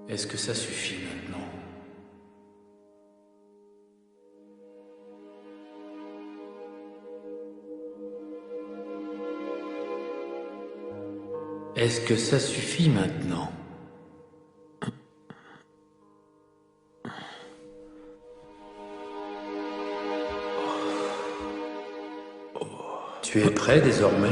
Est-ce que ça suffit maintenant? Est-ce que ça suffit maintenant? Tu es prêt désormais?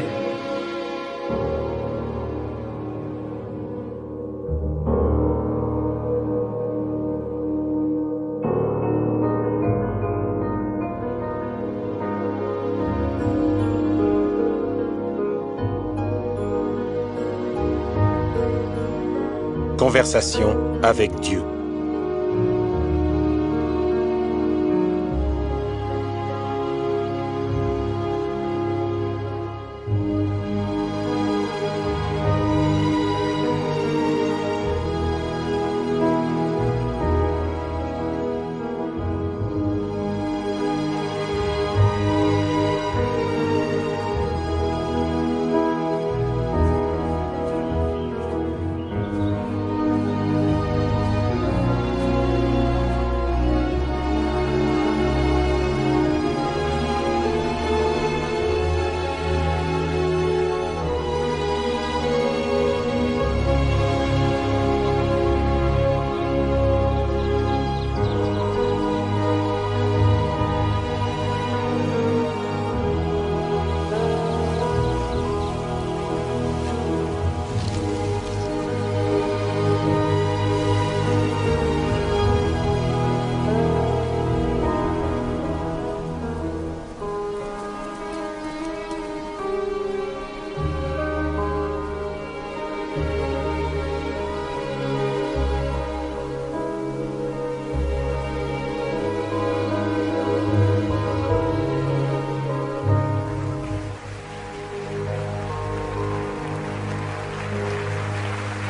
Conversation avec Dieu.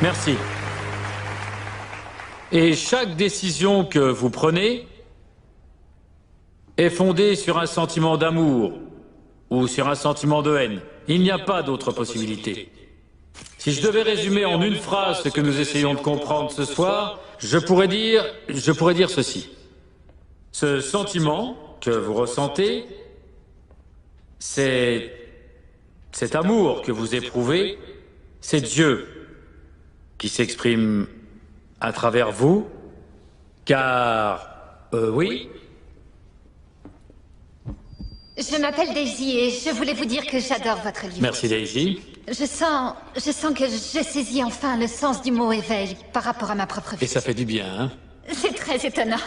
Merci. Et chaque décision que vous prenez est fondée sur un sentiment d'amour ou sur un sentiment de haine. Il n'y a pas d'autre possibilité. Si je devais résumer en une phrase ce que nous essayons de comprendre ce soir, je pourrais dire ceci. Ce sentiment que vous ressentez, cet amour que vous éprouvez, c'est Dieu qui s'exprime à travers vous, car, oui. Je m'appelle Daisy et je voulais vous dire que j'adore votre livre. Merci Daisy. Je sens que je saisis enfin le sens du mot éveil par rapport à ma propre vie. Et ça fait du bien, hein? C'est très étonnant.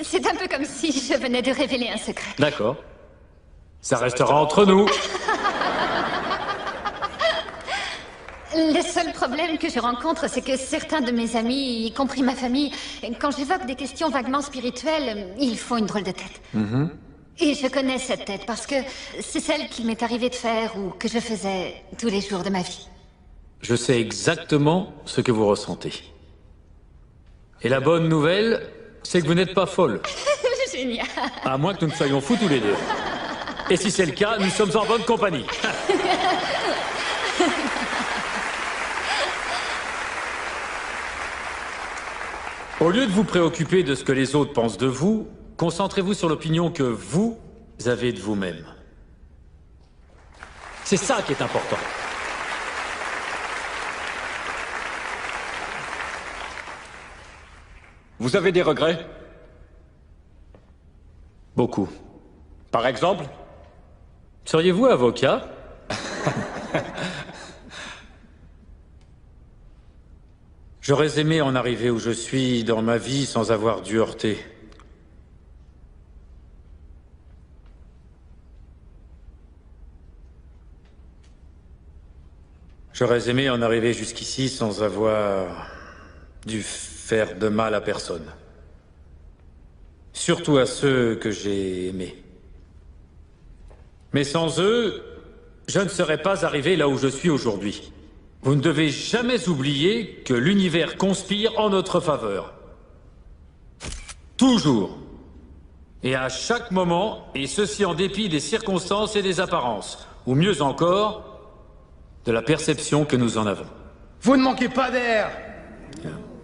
C'est un peu comme si je venais de révéler un secret. D'accord. Ça restera entre nous. Le seul problème que je rencontre, c'est que certains de mes amis, y compris ma famille, quand j'évoque des questions vaguement spirituelles, ils font une drôle de tête. Et je connais cette tête parce que c'est celle qu'il m'est arrivé de faire ou que je faisais tous les jours de ma vie. Je sais exactement ce que vous ressentez. Et la bonne nouvelle, c'est que vous n'êtes pas folle. Génial. À moins que nous ne soyons fous tous les deux. Et si c'est le cas, nous sommes en bonne compagnie. Au lieu de vous préoccuper de ce que les autres pensent de vous, concentrez-vous sur l'opinion que vous avez de vous-même. C'est ça qui est important. Vous avez des regrets? Beaucoup. Par exemple? Seriez-vous avocat? J'aurais aimé en arriver où je suis dans ma vie sans avoir dû heurter. J'aurais aimé en arriver jusqu'ici sans avoir dû faire de mal à personne. Surtout à ceux que j'ai aimés. Mais sans eux, je ne serais pas arrivé là où je suis aujourd'hui. Vous ne devez jamais oublier que l'univers conspire en notre faveur. Toujours. Et à chaque moment, et ceci en dépit des circonstances et des apparences. Ou mieux encore, de la perception que nous en avons. Vous ne manquez pas d'air.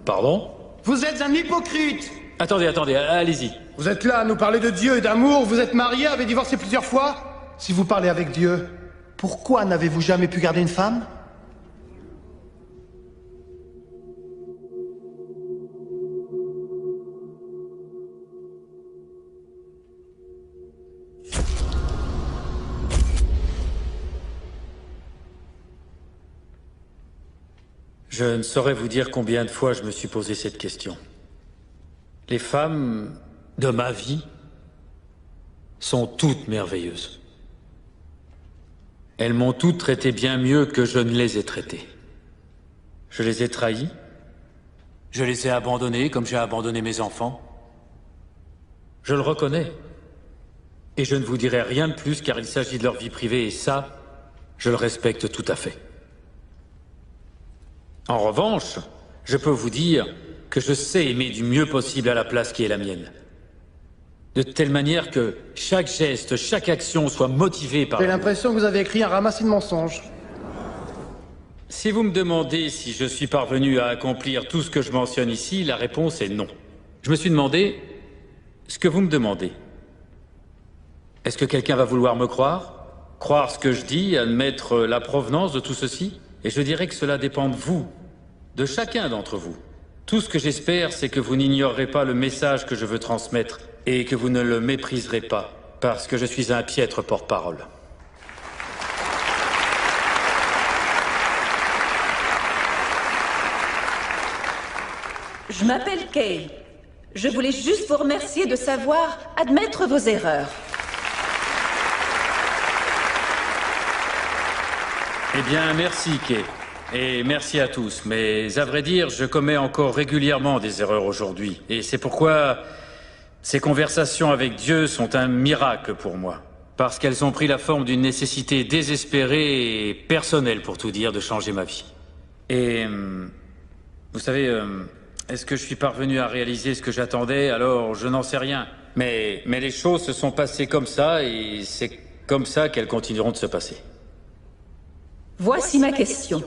Pardon? Vous êtes un hypocrite! Attendez, allez-y. Vous êtes là à nous parler de Dieu et d'amour, vous êtes marié, avez divorcé plusieurs fois? Si vous parlez avec Dieu, pourquoi n'avez-vous jamais pu garder une femme? Je ne saurais vous dire combien de fois je me suis posé cette question. Les femmes de ma vie sont toutes merveilleuses. Elles m'ont toutes traité bien mieux que je ne les ai traitées. Je les ai trahies. Je les ai abandonnées comme j'ai abandonné mes enfants. Je le reconnais. Et je ne vous dirai rien de plus car il s'agit de leur vie privée et ça, je le respecte tout à fait. En revanche, je peux vous dire que je sais aimer du mieux possible à la place qui est la mienne. De telle manière que chaque geste, chaque action soit motivée par... J'ai l'impression que vous avez écrit un ramassis de mensonges. Si vous me demandez si je suis parvenu à accomplir tout ce que je mentionne ici, la réponse est non. Je me suis demandé ce que vous me demandez. Est-ce que quelqu'un va vouloir me croire? Croire ce que je dis, admettre la provenance de tout ceci? Et je dirais que cela dépend de vous, de chacun d'entre vous. Tout ce que j'espère, c'est que vous n'ignorerez pas le message que je veux transmettre et que vous ne le mépriserez pas, parce que je suis un piètre porte-parole. Je m'appelle Kay. Je voulais juste vous remercier de savoir admettre vos erreurs. Eh bien, merci, Kay. Et merci à tous. Mais à vrai dire, je commets encore régulièrement des erreurs aujourd'hui. Et c'est pourquoi ces conversations avec Dieu sont un miracle pour moi. Parce qu'elles ont pris la forme d'une nécessité désespérée et personnelle, pour tout dire, de changer ma vie. Et... vous savez, est-ce que je suis parvenu à réaliser ce que j'attendais? Alors, je n'en sais rien. Mais les choses se sont passées comme ça, et c'est comme ça qu'elles continueront de se passer. Voici ma question.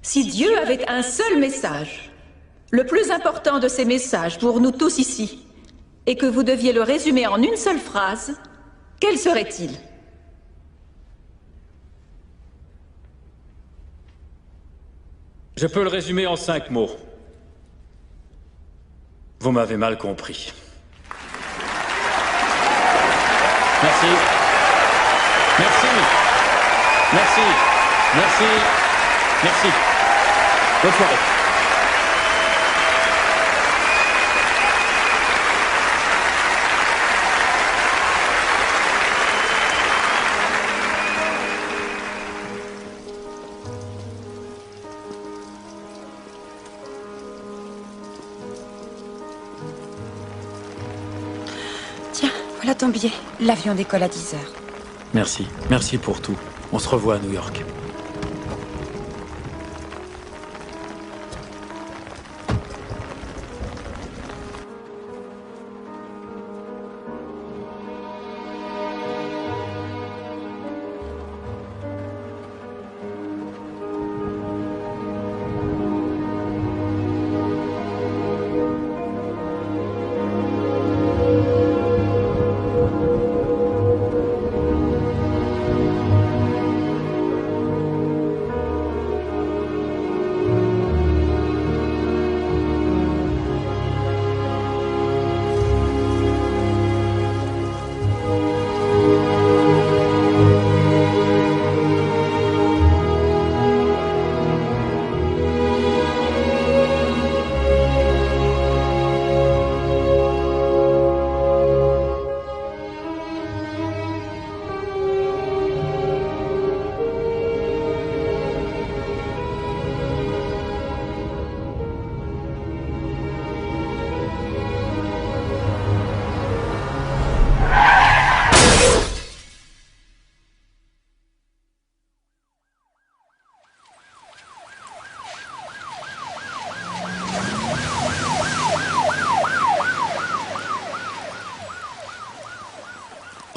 Si Dieu avait un seul message, le plus important de ces messages pour nous tous ici, et que vous deviez le résumer en une seule phrase, quel serait-il? Je peux le résumer en 5 mots. Vous m'avez mal compris. Merci. Merci. Merci. Merci. Merci. Bonne soirée. Tiens, voilà ton billet. L'avion décolle à 10 heures. Merci. Merci pour tout. On se revoit à New York.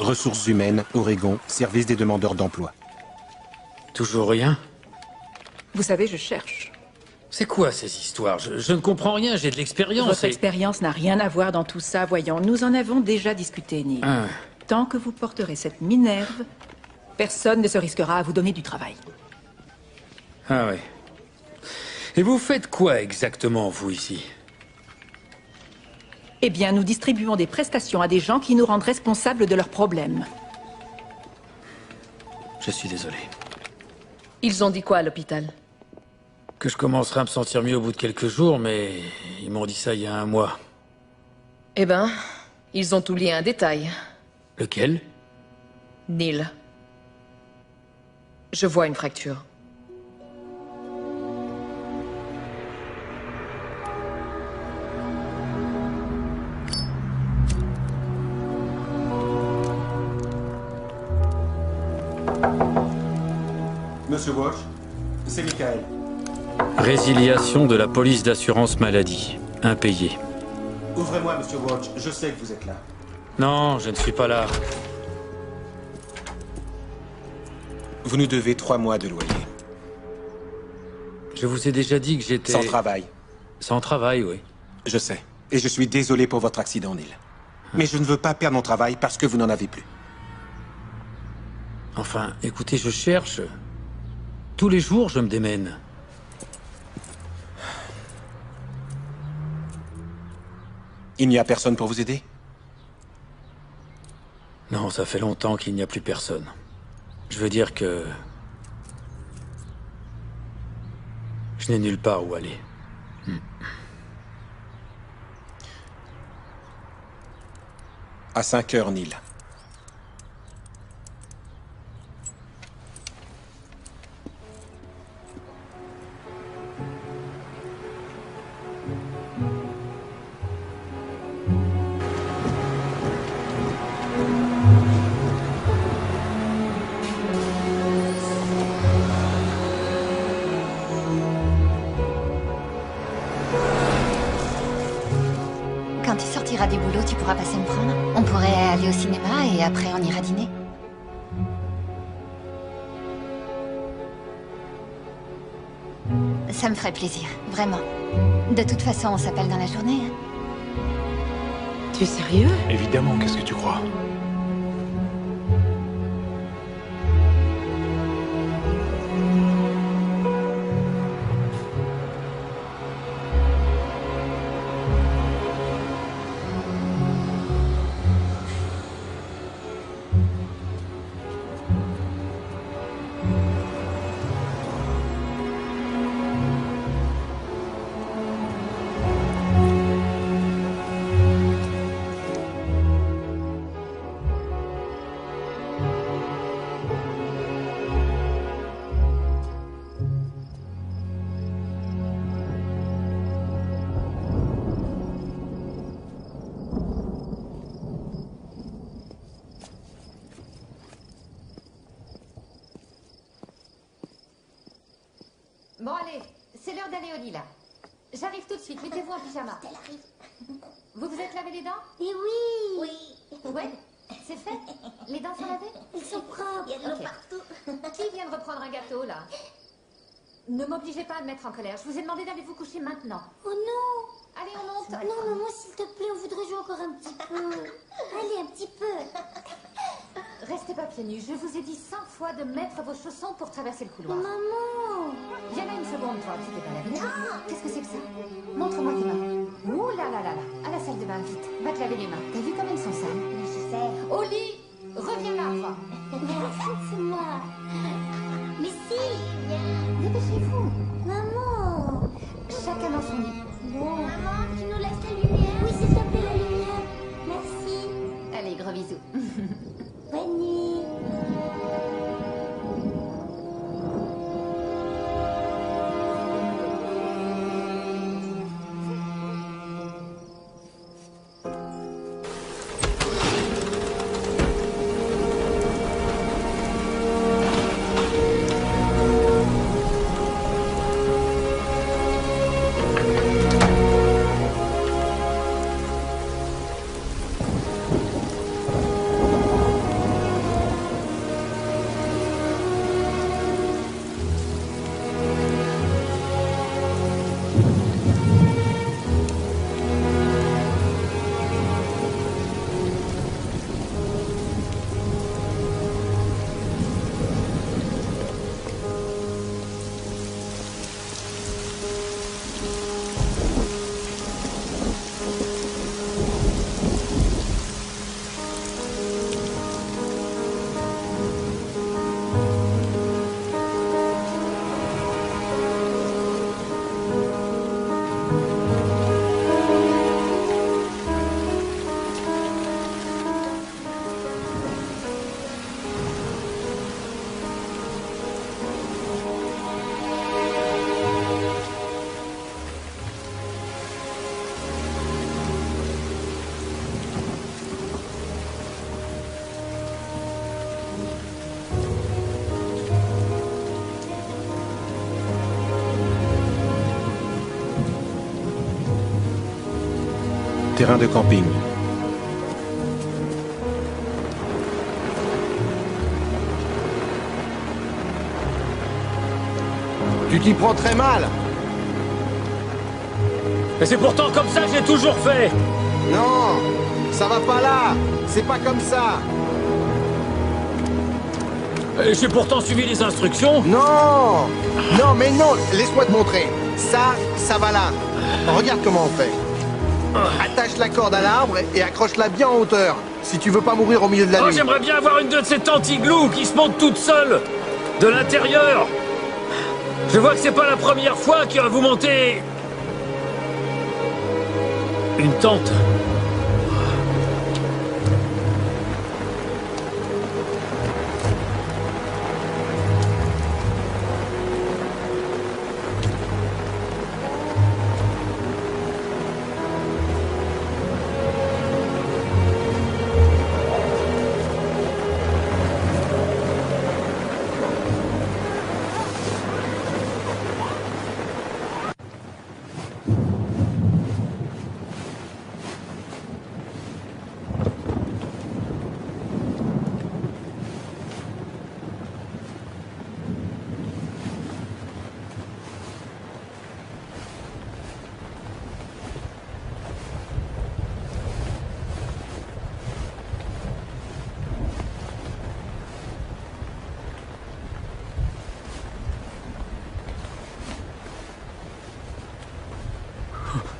Ressources humaines, Oregon, service des demandeurs d'emploi. Toujours rien? Vous savez, je cherche. C'est quoi ces histoires? Je ne comprends rien, j'ai de l'expérience. Votre expérience n'a rien à voir dans tout ça, voyons. Nous en avons déjà discuté, Neil. Ah. Tant que vous porterez cette Minerve, personne ne se risquera à vous donner du travail. Ah ouais. Et vous faites quoi exactement, vous, ici? Eh bien, nous distribuons des prestations à des gens qui nous rendent responsables de leurs problèmes. Je suis désolé. Ils ont dit quoi à l'hôpital? Que je commencerai à me sentir mieux au bout de quelques jours, mais ils m'ont dit ça il y a 1 mois. Eh ben, ils ont oublié un détail. Lequel? Neil. Je vois une fracture. Monsieur Walsh, c'est Michael. Résiliation de la police d'assurance maladie. Impayé. Ouvrez-moi, Monsieur Walsh, je sais que vous êtes là. Non, je ne suis pas là. Vous nous devez 3 mois de loyer. Je vous ai déjà dit que j'étais... Sans travail. Sans travail, oui. Je sais. Et je suis désolé pour votre accident, Neil. Mais je ne veux pas perdre mon travail parce que vous n'en avez plus. Enfin, écoutez, je cherche. Tous les jours, je me démène. Il n'y a personne pour vous aider? Non, ça fait longtemps qu'il n'y a plus personne. Je veux dire que... je n'ai nulle part où aller. À 5 heures, Neil. Quand tu sortiras du boulot, tu pourras passer me prendre. On pourrait aller au cinéma et après on ira dîner. Ça me ferait plaisir, vraiment. De toute façon, on s'appelle dans la journée, hein. Tu es sérieux? Évidemment, qu'est-ce que tu crois? Bon, allez, c'est l'heure d'aller au lit, là. J'arrive tout de suite, mettez-vous en pyjama. Elle arrive. Vous vous êtes lavé les dents? Et oui. Oui. Ouais, c'est fait. Les dents sont lavées? Ils sont propres. Il y a de l'eau partout. Qui vient de reprendre un gâteau, là? Ne m'obligez pas à me mettre en colère. Je vous ai demandé d'aller vous coucher maintenant. Oh non. Allez, on monte. Non, maman, s'il te plaît, on voudrait jouer encore un petit peu. Allez, un petit peu. Restez pas pieds nus. Je vous ai dit 100 fois de mettre vos chaussons pour traverser le couloir. Maman. Viens là une seconde, toi. Tu t'es pas lavé. Qu'est-ce que c'est que ça? Montre-moi tes mains. Ouh là là là là. À la salle de bain, vite. Va te laver les mains. T'as vu comme elles sont sales? Oui, je sais. Au lit. Reviens là, toi. Merci, c'est moi. Mais si. Dépêchez-vous. Maman. Chacun dans son lit. Bon. Maman, tu nous laisses la lumière? Oui, s'il te plaît, la lumière. Merci. Allez, gros bisous. Bonne nuit. Terrain de camping. Tu t'y prends très mal. Mais c'est pourtant comme ça que j'ai toujours fait. Non, ça va pas là. C'est pas comme ça. Et j'ai pourtant suivi les instructions. Non. Non, mais non. Laisse-moi te montrer. Ça va là. Regarde comment on fait. Attache la corde à l'arbre et accroche-la bien en hauteur. Si tu veux pas mourir au milieu de la nuit. J'aimerais bien avoir une de ces tantes igloos qui se montent toutes seules. De l'intérieur. Je vois que c'est pas la première fois que vous montez... une tente.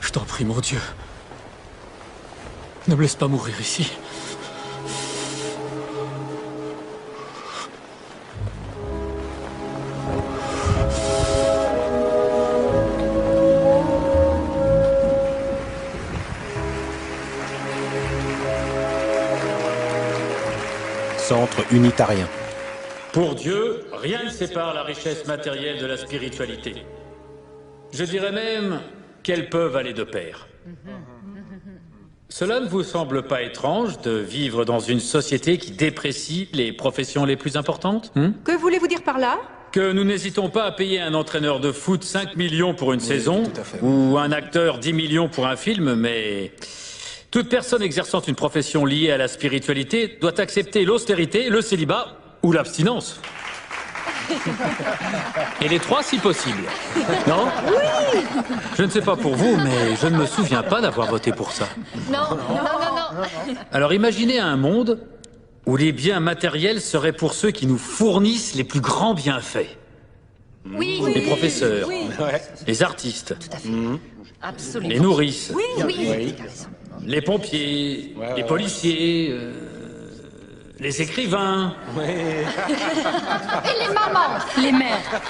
Je t'en prie, mon Dieu. Ne me laisse pas mourir ici. Centre unitarien. Pour Dieu, rien ne sépare la richesse matérielle de la spiritualité. Je dirais même qu'elles peuvent aller de pair. Cela ne vous semble pas étrange de vivre dans une société qui déprécie les professions les plus importantes? Que voulez-vous dire par là? Que nous n'hésitons pas à payer un entraîneur de foot 5 millions pour une saison, tout à fait. ou un acteur 10 millions pour un film, mais toute personne exerçant une profession liée à la spiritualité doit accepter l'austérité, le célibat ou l'abstinence. Et les trois si possible. Non? Oui. Je ne sais pas pour vous, mais je ne me souviens pas d'avoir voté pour ça. Non, non, non, non. Alors imaginez un monde où les biens matériels seraient pour ceux qui nous fournissent les plus grands bienfaits. Oui. Les professeurs, Ouais. les artistes, Tout à fait. Absolument. les nourrices, Oui, oui. Oui. T'as raison. les pompiers, Ouais, les ouais, policiers, les écrivains. Et les mamans. Les mères.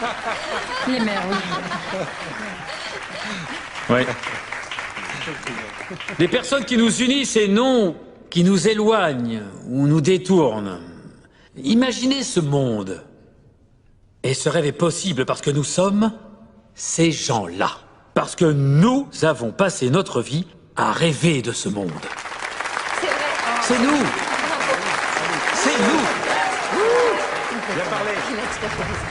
Les mères, oui. Ouais. Des personnes qui nous unissent et non qui nous éloignent ou nous détournent. Imaginez ce monde. Et ce rêve est possible parce que nous sommes ces gens-là. Parce que nous avons passé notre vie à rêver de ce monde. C'est vrai. C'est nous. C'est nous. Bien parlé. Il a tout à fait raison.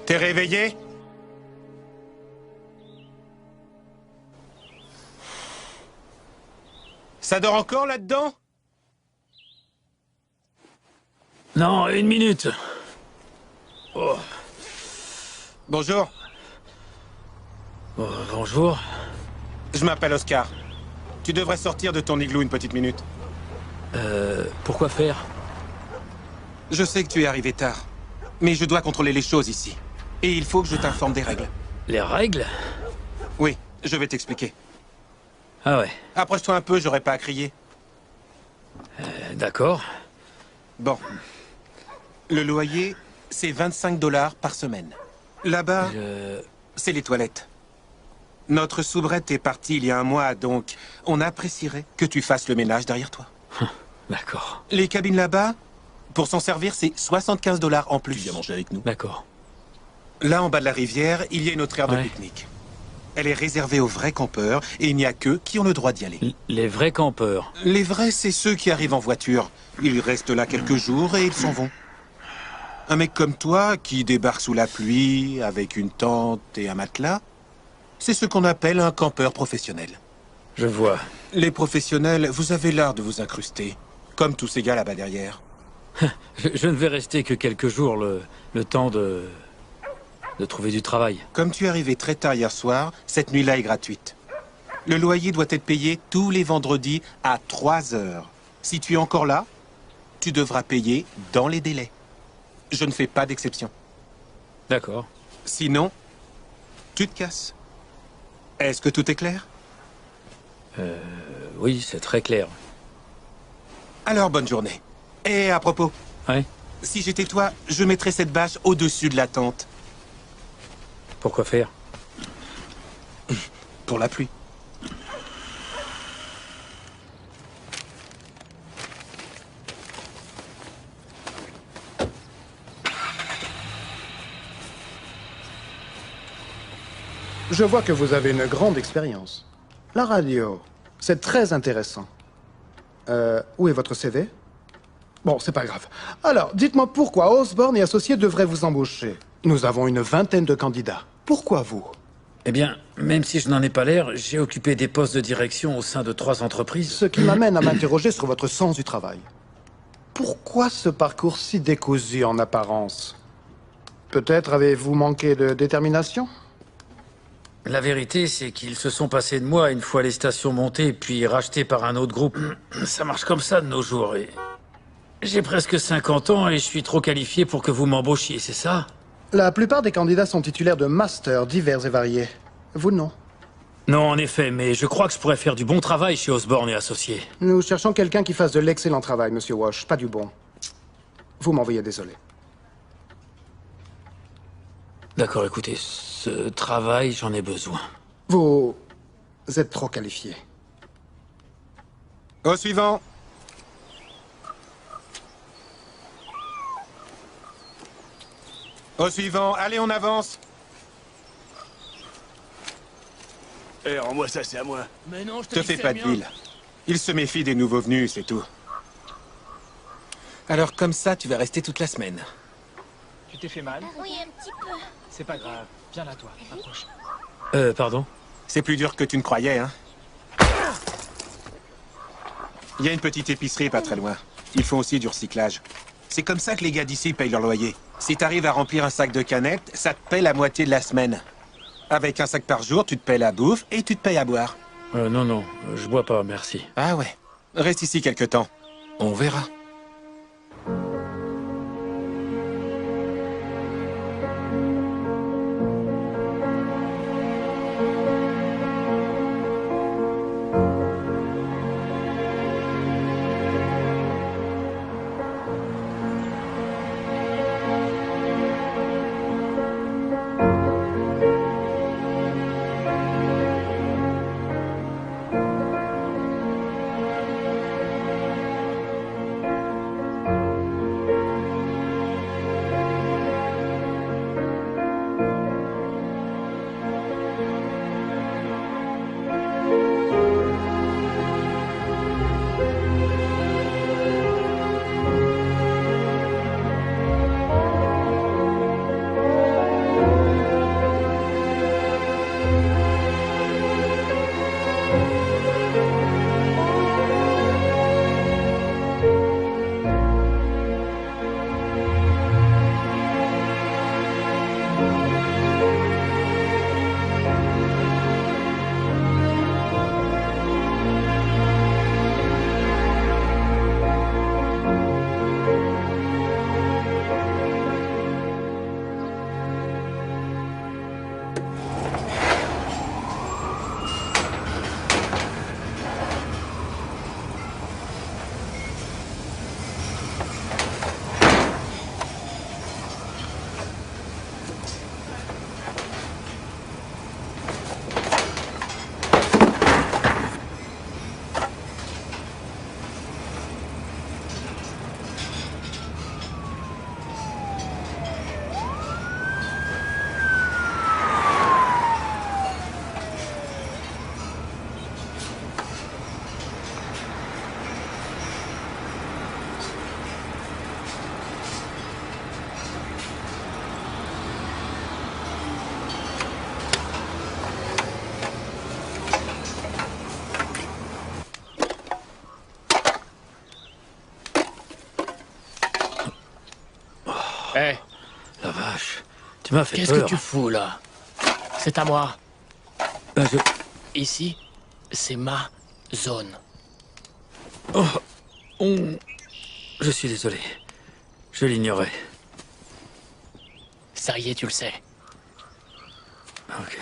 T'es réveillé? Ça dort encore là-dedans? Non, une minute. Oh. Bonjour, Oh, bonjour. je m'appelle Oscar. Tu devrais sortir de ton igloo une petite minute. Pourquoi faire? Je sais que tu es arrivé tard, mais je dois contrôler les choses ici. Et il faut que je t'informe des règles. Les règles? Oui, je vais t'expliquer. Ah ouais, Approche-toi un peu, j'aurai pas à crier. d'accord. Bon. Le loyer, c'est 25 $ par semaine. Là-bas, c'est les toilettes. Notre soubrette est partie il y a un mois, donc on apprécierait que tu fasses le ménage derrière toi. D'accord. Les cabines là-bas, pour s'en servir, c'est 75 $ en plus. Tu viens manger avec nous? D'accord. Là, en bas de la rivière, il y a une autre aire de pique-nique. Elle est réservée aux vrais campeurs, et il n'y a qu'eux qui ont le droit d'y aller. Les vrais campeurs? Les vrais, c'est ceux qui arrivent en voiture. Ils restent là quelques jours et ils s'en vont. Un mec comme toi, qui débarque sous la pluie, avec une tente et un matelas, c'est ce qu'on appelle un campeur professionnel. Je vois. Les professionnels, vous avez l'art de vous incruster, comme tous ces gars là-bas derrière. Je ne vais rester que quelques jours, le temps de trouver du travail. Comme tu es arrivé très tard hier soir, cette nuit-là est gratuite. Le loyer doit être payé tous les vendredis à 3 heures. Si tu es encore là, tu devras payer dans les délais. Je ne fais pas d'exception. D'accord. Sinon, tu te casses. Est-ce que tout est clair? Oui, c'est très clair. Alors, bonne journée. Et à propos, Ouais. si j'étais toi, je mettrais cette bâche au-dessus de la tente. Pourquoi faire? Pour la pluie. Je vois que vous avez une grande expérience. La radio, c'est très intéressant. Où est votre CV? Bon, c'est pas grave. Alors, dites-moi pourquoi Osborne et Associés devraient vous embaucher. Nous avons une vingtaine de candidats. Pourquoi vous? Eh bien, même si je n'en ai pas l'air, j'ai occupé des postes de direction au sein de 3 entreprises. Ce qui m'amène à m'interroger sur votre sens du travail. Pourquoi ce parcours si décousu en apparence? Peut-être avez-vous manqué de détermination? La vérité, c'est qu'ils se sont passés de moi une fois les stations montées, puis rachetées par un autre groupe. Ça marche comme ça de nos jours. Et j'ai presque 50 ans et je suis trop qualifié pour que vous m'embauchiez, c'est ça? La plupart des candidats sont titulaires de masters divers et variés. Vous, non. Non, en effet, mais je crois que je pourrais faire du bon travail chez Osborne et Associés. Nous cherchons quelqu'un qui fasse de l'excellent travail, Monsieur Walsh, pas du bon. Vous m'envoyez désolé. D'accord, écoutez, ce travail, j'en ai besoin. Vous êtes trop qualifié. Au suivant. Au suivant, allez, on avance. Eh, rends-moi ça, c'est à moi. Mais non, je Te fais pas de deal. Il se méfie des nouveaux venus, c'est tout. Alors comme ça, tu vas rester toute la semaine. Tu t'es fait mal? Oui, un petit peu. C'est pas grave. Viens là, toi. Approche. Pardon? C'est plus dur que tu ne croyais, hein. Il y a une petite épicerie pas très loin. Ils font aussi du recyclage. C'est comme ça que les gars d'ici payent leur loyer. Si t'arrives à remplir un sac de canettes, ça te paie la moitié de la semaine. Avec un sac par jour, tu te payes la bouffe et tu te payes à boire. Non, je bois pas, merci. Ah ouais. Reste ici quelque temps. On verra. Tu m'as fait peur. Qu'est-ce que tu fous, là? C'est à moi. Je... Ici, c'est ma zone. Oh, Je suis désolé. Je l'ignorais. Ça y est, tu le sais. Ok.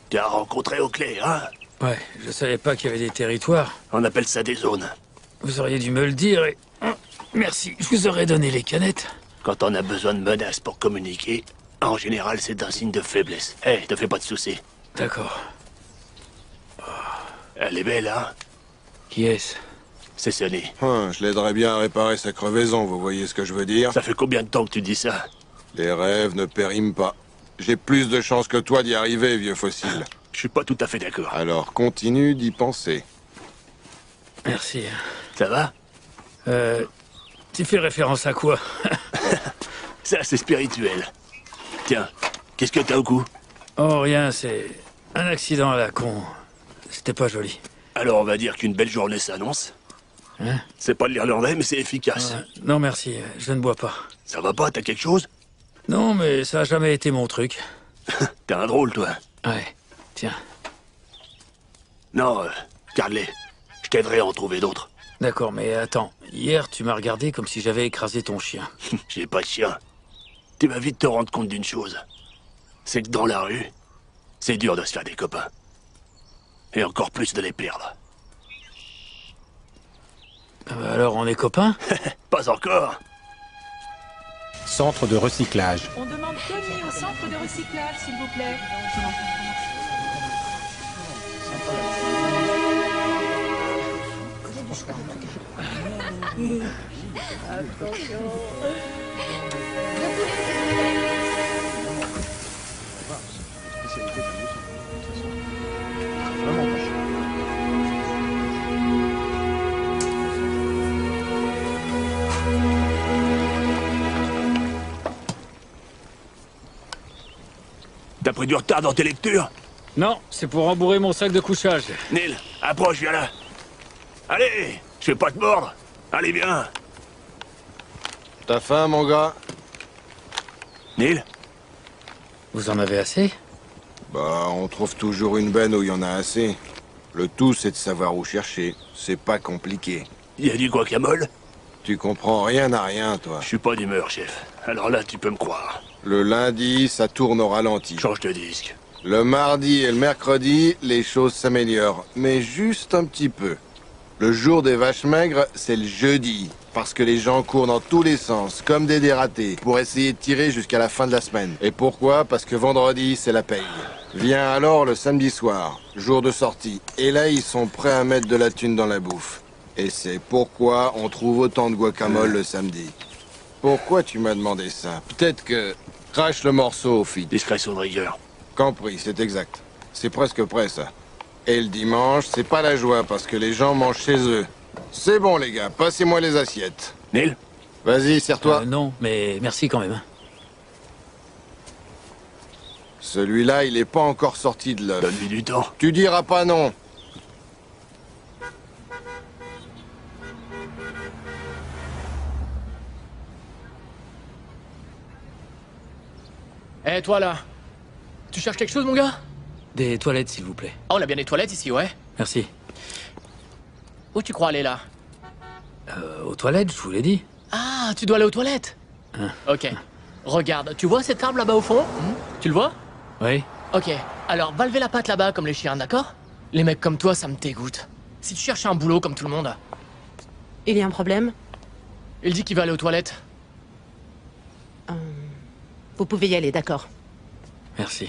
Tu as rencontré Oakley, hein? Ouais, je savais pas qu'il y avait des territoires. On appelle ça des zones. Vous auriez dû me le dire et... Merci, je vous aurais donné les canettes. Quand on a besoin de menaces pour communiquer, en général, c'est un signe de faiblesse. Hé, te fais pas de soucis. D'accord. Elle est belle, hein? Qui est-ce? C'est Sonny. Je l'aiderais bien à réparer sa crevaison, vous voyez ce que je veux dire? Ça fait combien de temps que tu dis ça? Les rêves ne périment pas. J'ai plus de chances que toi d'y arriver, vieux fossile. Je suis pas tout à fait d'accord. Alors continue d'y penser. Merci. Ça va? Tu fais référence à quoi? Ça, c'est spirituel. Tiens, qu'est-ce que t'as au cou? Oh, rien, c'est un accident à la con. C'était pas joli. Alors on va dire qu'une belle journée s'annonce. Hein? C'est pas de l'irlandais, mais c'est efficace. Non, merci, je ne bois pas. Ça va pas, t'as quelque chose? Non, mais ça a jamais été mon truc. T'es un drôle, toi. Ouais, tiens. Non, garde-les. Je t'aiderai à en trouver d'autres. D'accord, mais attends. Hier, tu m'as regardé comme si j'avais écrasé ton chien. J'ai pas de chien. Tu vas vite te rendre compte d'une chose. C'est que dans la rue, c'est dur de se faire des copains. Et encore plus de les perdre. Alors on est copains? Pas encore. Centre de recyclage. On demande Tony au centre de recyclage, s'il vous plaît. Attention. T'as pris du retard dans tes lectures? Non, c'est pour rembourrer mon sac de couchage. Neil, approche, viens là. Allez, je vais pas te mordre. Allez, viens. T'as faim, mon gars? Neil? Vous en avez assez? Bah, on trouve toujours une benne où il y en a assez. Le tout, c'est de savoir où chercher. C'est pas compliqué. Y a du guacamole? Tu comprends rien à rien, toi. Je suis pas d'humeur, chef. Alors là, tu peux me croire. Le lundi, ça tourne au ralenti. Change de disque. Le mardi et le mercredi, les choses s'améliorent. Mais juste un petit peu. Le jour des vaches maigres, c'est le jeudi. Parce que les gens courent dans tous les sens, comme des dératés, pour essayer de tirer jusqu'à la fin de la semaine. Et pourquoi? Parce que vendredi, c'est la paye. Vient alors le samedi soir, jour de sortie. Et là, ils sont prêts à mettre de la thune dans la bouffe. Et c'est pourquoi on trouve autant de guacamole le samedi. Pourquoi tu m'as demandé ça? Peut-être que... Crache le morceau, Fit. Discrétion de rigueur. Compris, c'est exact. C'est presque prêt, ça. Et le dimanche, c'est pas la joie, parce que les gens mangent chez eux. C'est bon, les gars, passez-moi les assiettes. Neil? Vas-y, serre-toi. Non, mais merci quand même. Celui-là, il est pas encore sorti de l'œuf. Donne-lui du temps. Tu diras pas non. Eh, toi là, tu cherches quelque chose, mon gars? Des toilettes, s'il vous plaît. Oh, on a bien des toilettes ici, ouais. Merci. Où tu crois aller là? Aux toilettes, je vous l'ai dit. Ah, tu dois aller aux toilettes. Ok. Regarde, tu vois cet arbre là-bas au fond? Tu le vois? Oui. Ok. Alors, va lever la patte là-bas comme les chiens, d'accord? Les mecs comme toi, ça me dégoûte. Si tu cherches un boulot comme tout le monde... Il y a un problème? Il dit qu'il va aller aux toilettes. Vous pouvez y aller, d'accord. Merci.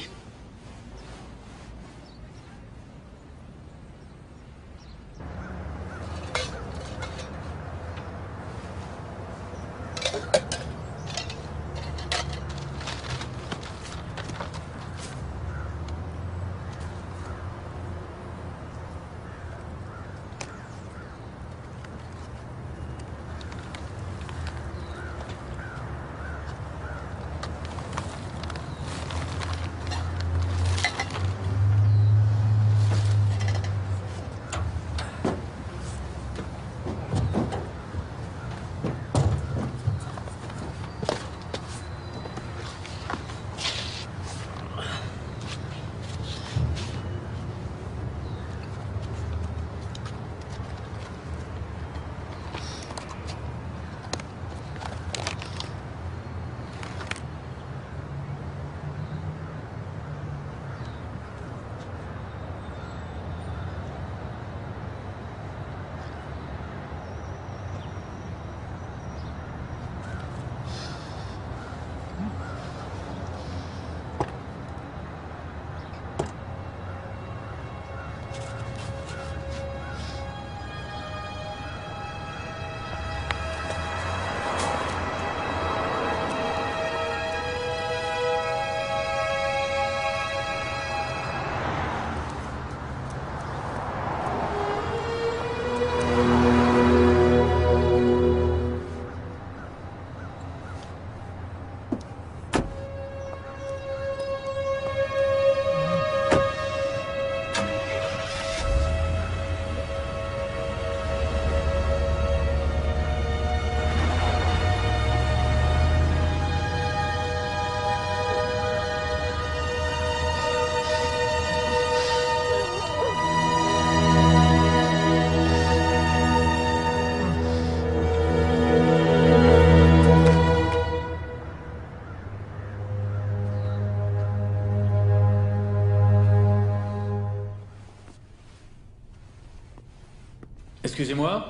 Excusez-moi.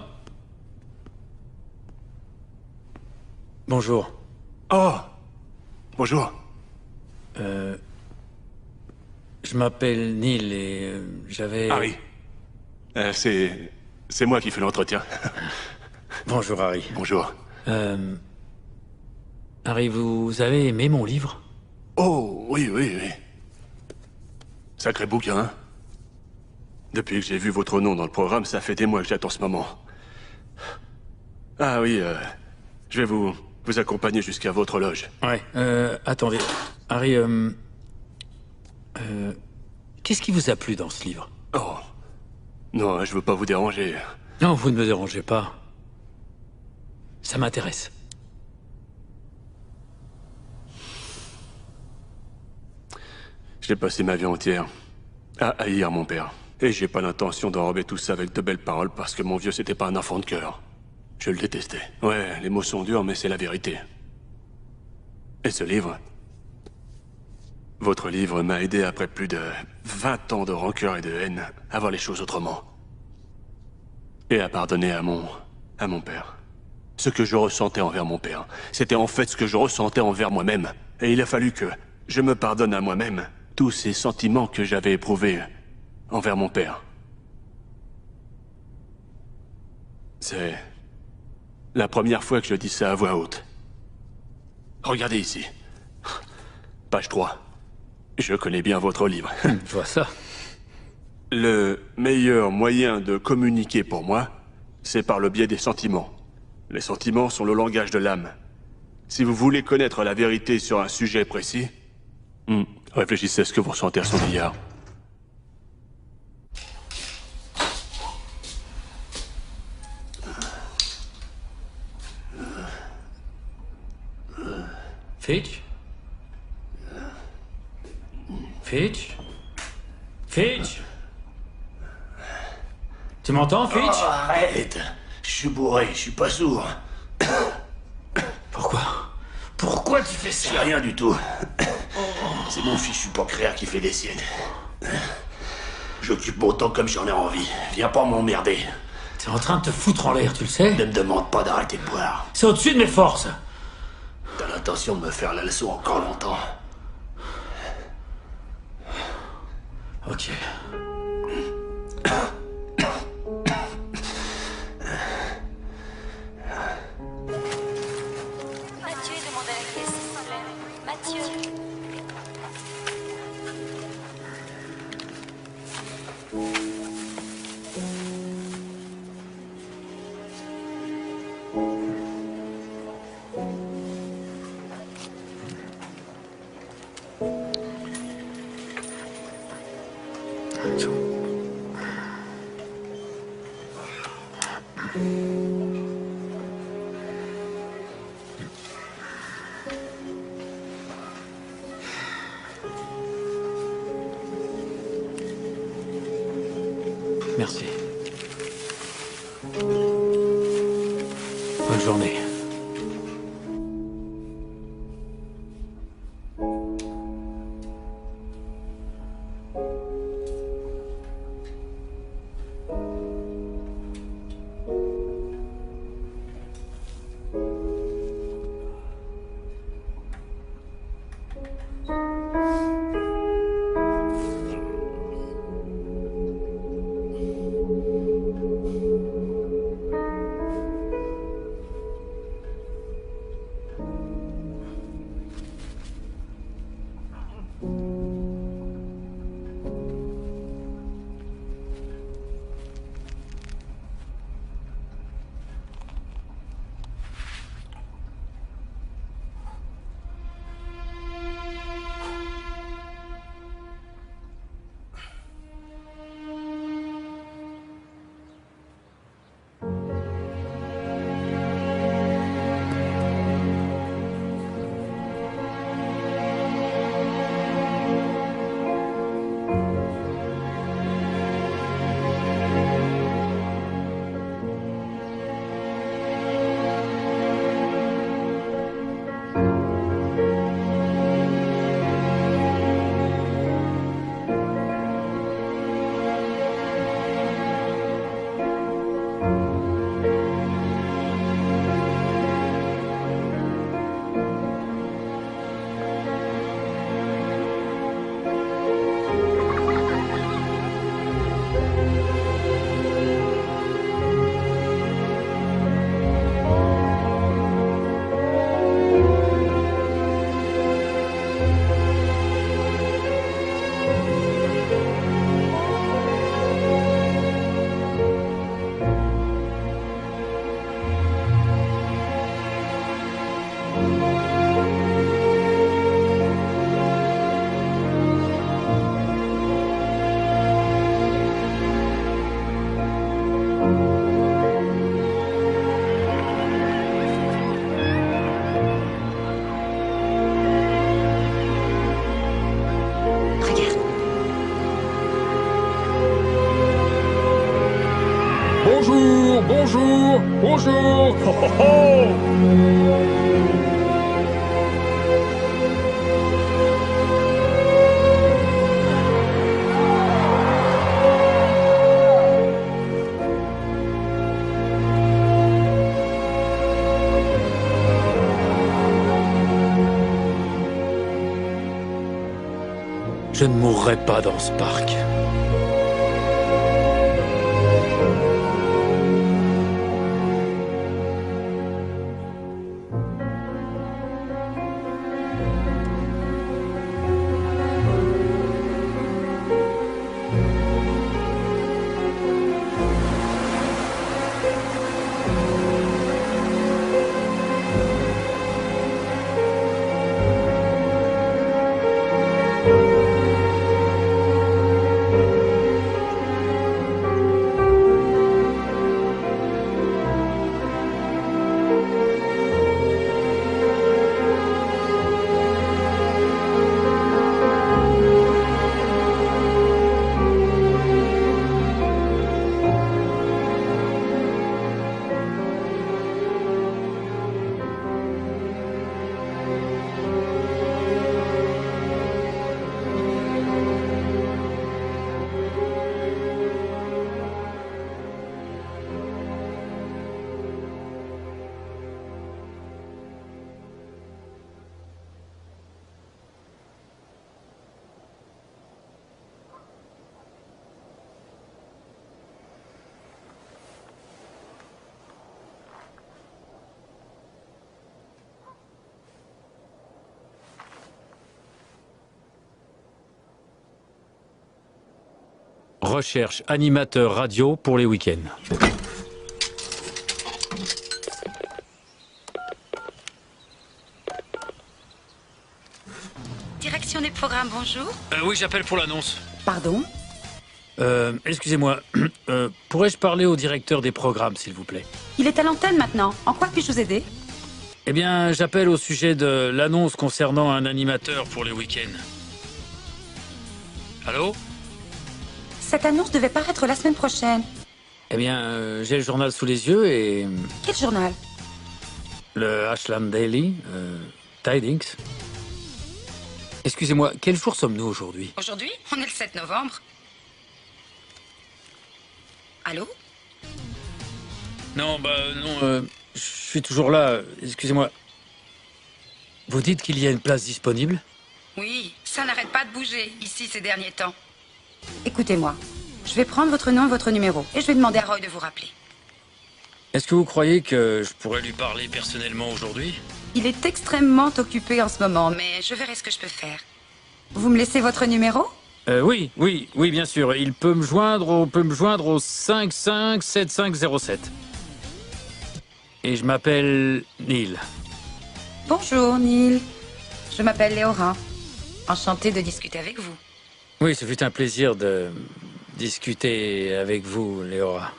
Bonjour. Oh! Bonjour. Je m'appelle Neil et j'avais... Harry. C'est moi qui fais l'entretien. Bonjour, Harry. Bonjour. Harry, vous avez aimé mon livre? Oh, oui. Sacré bouquin, hein? Depuis que j'ai vu votre nom dans le programme, ça fait des mois que j'attends ce moment. Ah oui, je vais vous accompagner jusqu'à votre loge. Ouais, attendez. Harry, qu'est-ce qui vous a plu dans ce livre? Oh. Non, je veux pas vous déranger. Non, vous ne me dérangez pas. Ça m'intéresse. J'ai passé ma vie entière à haïr mon père. Et j'ai pas l'intention d'enrober tout ça avec de belles paroles parce que mon vieux, c'était pas un enfant de cœur. Je le détestais. Ouais, les mots sont durs, mais c'est la vérité. Et ce livre... Votre livre m'a aidé après plus de 20 ans de rancœur et de haine à voir les choses autrement. Et à pardonner à mon père. Ce que je ressentais envers mon père, c'était en fait ce que je ressentais envers moi-même. Et il a fallu que je me pardonne à moi-même tous ces sentiments que j'avais éprouvés envers mon père. C'est la première fois que je dis ça à voix haute. Regardez ici. Page 3. Je connais bien votre livre. Je vois ça. Le meilleur moyen de communiquer pour moi, c'est par le biais des sentiments. Les sentiments sont le langage de l'âme. Si vous voulez connaître la vérité sur un sujet précis, réfléchissez à ce que vous ressentez à son égard. Fitch? Fitch? Fitch? Tu m'entends, Fitch? Oh, arrête! Je suis bourré, je suis pas sourd. Pourquoi? Pourquoi tu fais ça? C'est rien du tout. C'est mon fichu pancréas qui fait des siennes. J'occupe mon temps comme j'en ai envie. Viens pas m'emmerder. T'es en train de te foutre en l'air, tu le sais? Ne me demande pas d'arrêter de boire. C'est au-dessus de mes forces. T'as l'intention de me faire la leçon encore longtemps. Ok. Mathieu demande à la caisse, s'il vous plaît. Mathieu. Merci. Bonne journée. Bonjour. Bonjour. Ho, ho, ho. Je ne mourrai pas dans ce parc. Recherche animateur radio pour les week-ends. Direction des programmes, bonjour. Oui, j'appelle pour l'annonce. Pardon? Excusez-moi, pourrais-je parler au directeur des programmes, s'il vous plaît? Il est à l'antenne maintenant. En quoi puis-je vous aider? Eh bien, j'appelle au sujet de l'annonce concernant un animateur pour les week-ends. Allô? Cette annonce devait paraître la semaine prochaine. Eh bien, j'ai le journal sous les yeux et... Quel journal? Le Ashland Daily, Tidings. Excusez-moi, quel jour sommes-nous aujourd'hui? Aujourd'hui? On est le 7 novembre. Allô? Non, je suis toujours là. Excusez-moi. Vous dites qu'il y a une place disponible? Oui, ça n'arrête pas de bouger, ici, ces derniers temps. Écoutez-moi, je vais prendre votre nom et votre numéro, et je vais demander à Roy de vous rappeler. Est-ce que vous croyez que je pourrais lui parler personnellement aujourd'hui? Il est extrêmement occupé en ce moment, mais je verrai ce que je peux faire. Vous me laissez votre numéro? Oui, bien sûr. Il peut me joindre au 557507. Et je m'appelle Neil. Bonjour, Neil. Je m'appelle Léora. Enchantée de discuter avec vous. Oui, ce fut un plaisir de discuter avec vous, Léora.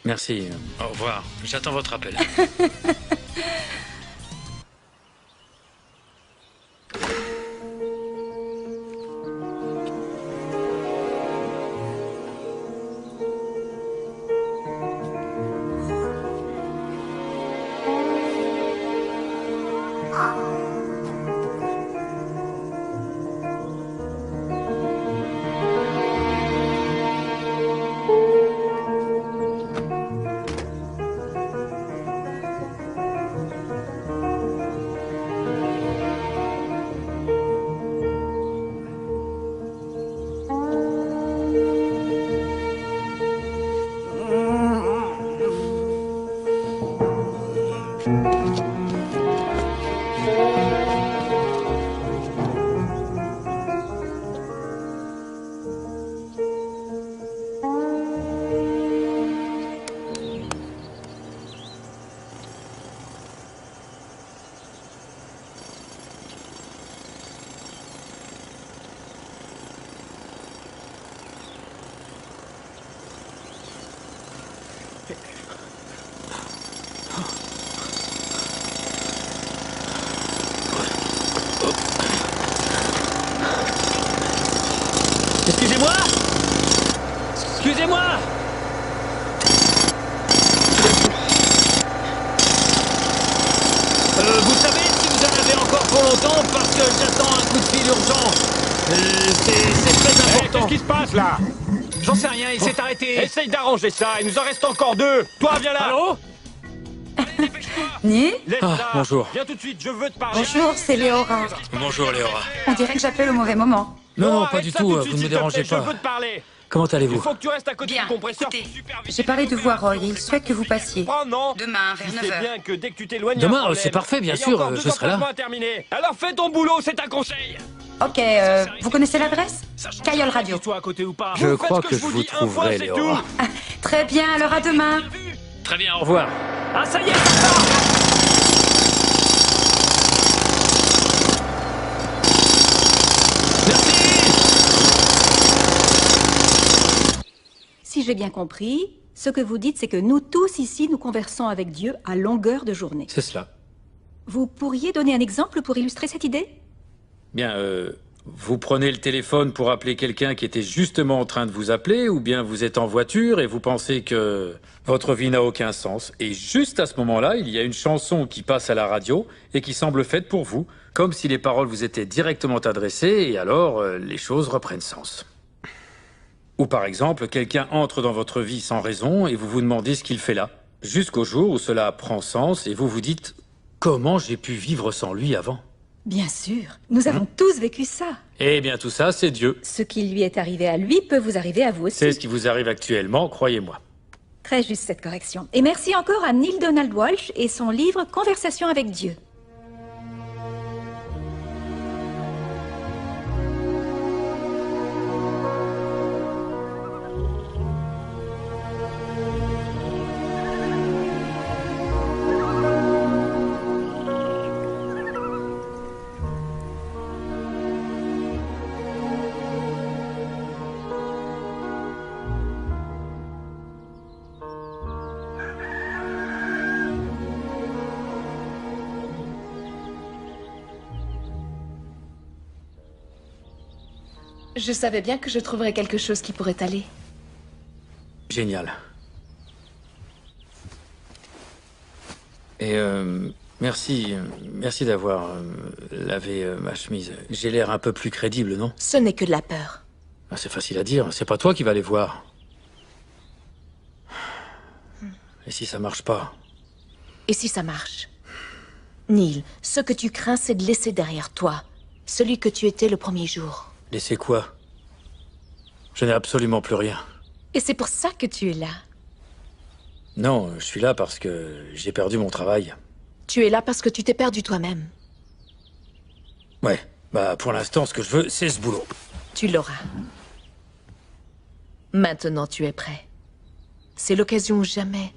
Merci. Au revoir. J'attends votre appel. Excusez-moi! Excusez-moi! vous savez si vous en avez encore pour longtemps parce que j'attends un coup de fil urgent. C'est très important. Qu'est-ce qui se passe là? J'en sais rien, il s'est arrêté. Essaye d'arranger ça, il nous en reste encore 2. Toi, viens là. Allô? Ni Laisse Ah, ça. bonjour. Viens tout de suite, je veux te parler. Bonjour, c'est Léora. Bonjour Léora. On dirait que j'appelle au mauvais moment. Non, pas arrête du ça tout, de suite, vous ne me s'il te dérangez plaît, pas. Je veux te parler. Comment Il allez-vous? faut que tu restes à côté Bien, du compresseur. écoutez, pour superviser j'ai parlé les de deux voir personnes. Roy et il souhaite que vous passiez. Oh non. Demain, vers Tu 9 sais h. bien que dès que tu t'éloignes, Demain, un problème. c'est parfait, bien Et il y a sûr, encore 2 je serai là. emplacements à terminer. Alors fais ton boulot, c'est un conseil. Ok, vous connaissez l'adresse? Caillol Radio. Toi à côté ou pas? Je Vous crois faites ce que je vous vous dis un fois, trouverai, c'est Léora. tout. Très bien, alors à demain. Très bien, au revoir. Ah ça y est, ça part. Si j'ai bien compris, ce que vous dites, c'est que nous tous ici, nous conversons avec Dieu à longueur de journée. C'est cela. Vous pourriez donner un exemple pour illustrer cette idée? Bien, vous prenez le téléphone pour appeler quelqu'un qui était justement en train de vous appeler, ou bien vous êtes en voiture et vous pensez que votre vie n'a aucun sens. Et juste à ce moment-là, il y a une chanson qui passe à la radio et qui semble faite pour vous, comme si les paroles vous étaient directement adressées, et alors les choses reprennent sens. Ou par exemple, quelqu'un entre dans votre vie sans raison et vous vous demandez ce qu'il fait là, jusqu'au jour où cela prend sens et vous vous dites « Comment j'ai pu vivre sans lui avant ?» Bien sûr, nous avons tous vécu ça. Eh bien tout ça, c'est Dieu. Ce qui lui est arrivé à lui peut vous arriver à vous aussi. C'est ce qui vous arrive actuellement, croyez-moi. Très juste cette correction. Et merci encore à Neil Donald Walsh et son livre Conversation avec Dieu. Je savais bien que je trouverais quelque chose qui pourrait aller. Génial. Et merci d'avoir lavé ma chemise. J'ai l'air un peu plus crédible, non? Ce n'est que de la peur. Ah, c'est facile à dire, c'est pas toi qui vas les voir. Et si ça marche pas? Et si ça marche? Neil, ce que tu crains, c'est de laisser derrière toi celui que tu étais le premier jour. Laissez quoi? Je n'ai absolument plus rien. Et c'est pour ça que tu es là. Non, je suis là parce que j'ai perdu mon travail. Tu es là parce que tu t'es perdu toi-même. Ouais, bah pour l'instant, ce que je veux, c'est ce boulot. Tu l'auras. Maintenant, tu es prêt. C'est l'occasion ou jamais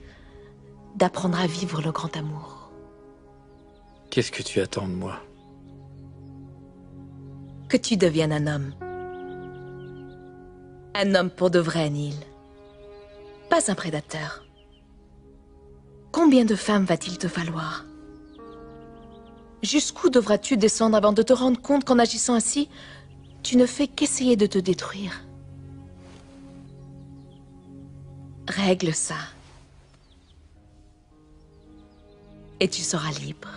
d'apprendre à vivre le grand amour. Qu'est-ce que tu attends de moi? Que tu deviennes un homme. Un homme pour de vrai, Neil. Pas un prédateur. Combien de femmes va-t-il te falloir? Jusqu'où devras-tu descendre avant de te rendre compte qu'en agissant ainsi, tu ne fais qu'essayer de te détruire? Règle ça. Et tu seras libre.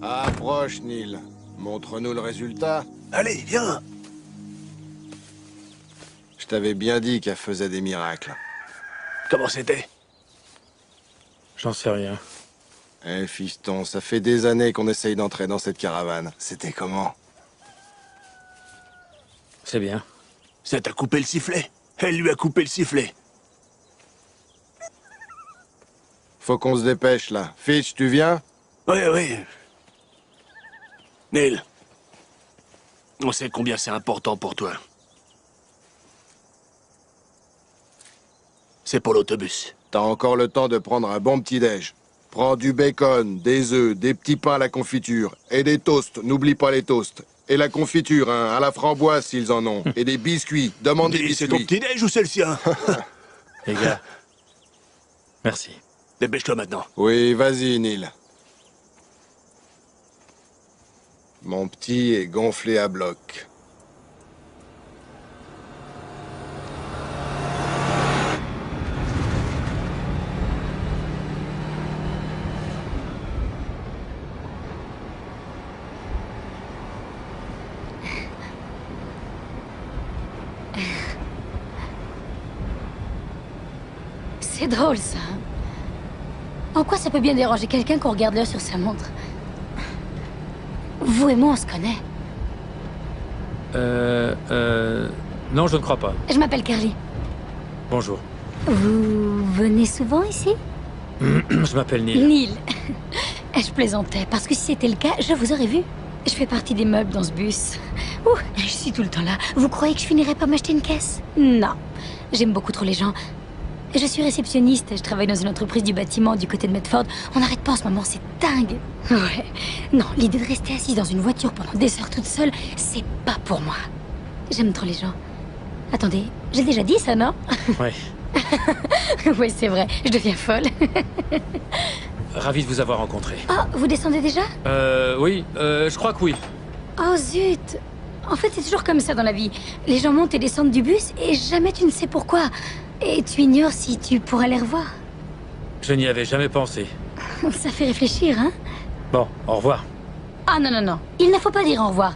Approche, Neil. Montre-nous le résultat. Allez, viens. Je t'avais bien dit qu'elle faisait des miracles. Comment c'était? J'en sais rien. Eh, fiston, ça fait des années qu'on essaye d'entrer dans cette caravane. C'était comment? C'est bien. Ça t'a coupé le sifflet. Elle lui a coupé le sifflet. Faut qu'on se dépêche, là. Fitch, tu viens? Oui, oui. Neil, on sait combien c'est important pour toi. C'est pour l'autobus. T'as encore le temps de prendre un bon petit-déj. Prends du bacon, des œufs, des petits pains à la confiture. Et des toasts, n'oublie pas les toasts. Et la confiture, hein, à la framboise s'ils en ont. Et des biscuits, demande des biscuits. C'est ton petit-déj ou c'est le sien? Les gars, merci. Dépêche-toi maintenant. Oui, vas-y, Neil. Mon petit est gonflé à bloc. C'est drôle, ça. En quoi ça peut bien déranger quelqu'un qu'on regarde l'heure sur sa montre? Vous et moi, on se connaît. Non, je ne crois pas. Je m'appelle Carly. Bonjour. Vous venez souvent ici? Je m'appelle Neil. Neil. Je plaisantais, parce que si c'était le cas, je vous aurais vu. Je fais partie des meubles dans ce bus. Ouh, je suis tout le temps là. Vous croyez que je finirais par m'acheter une caisse? Non. J'aime beaucoup trop les gens. Je suis réceptionniste, je travaille dans une entreprise du bâtiment du côté de Medford. On n'arrête pas en ce moment, c'est dingue. Ouais. Non, l'idée de rester assise dans une voiture pendant des heures toute seule, c'est pas pour moi. J'aime trop les gens. Attendez, j'ai déjà dit ça, non? Ouais. Oui, c'est vrai, je deviens folle. Ravi de vous avoir rencontré. Oh, vous descendez déjà? Oui, je crois que oui. Oh zut. En fait, c'est toujours comme ça dans la vie. Les gens montent et descendent du bus et jamais tu ne sais pourquoi. Et tu ignores si tu pourras les revoir. Je n'y avais jamais pensé. Ça fait réfléchir, hein? Bon, au revoir. Ah non, non, non. Il ne faut pas dire au revoir.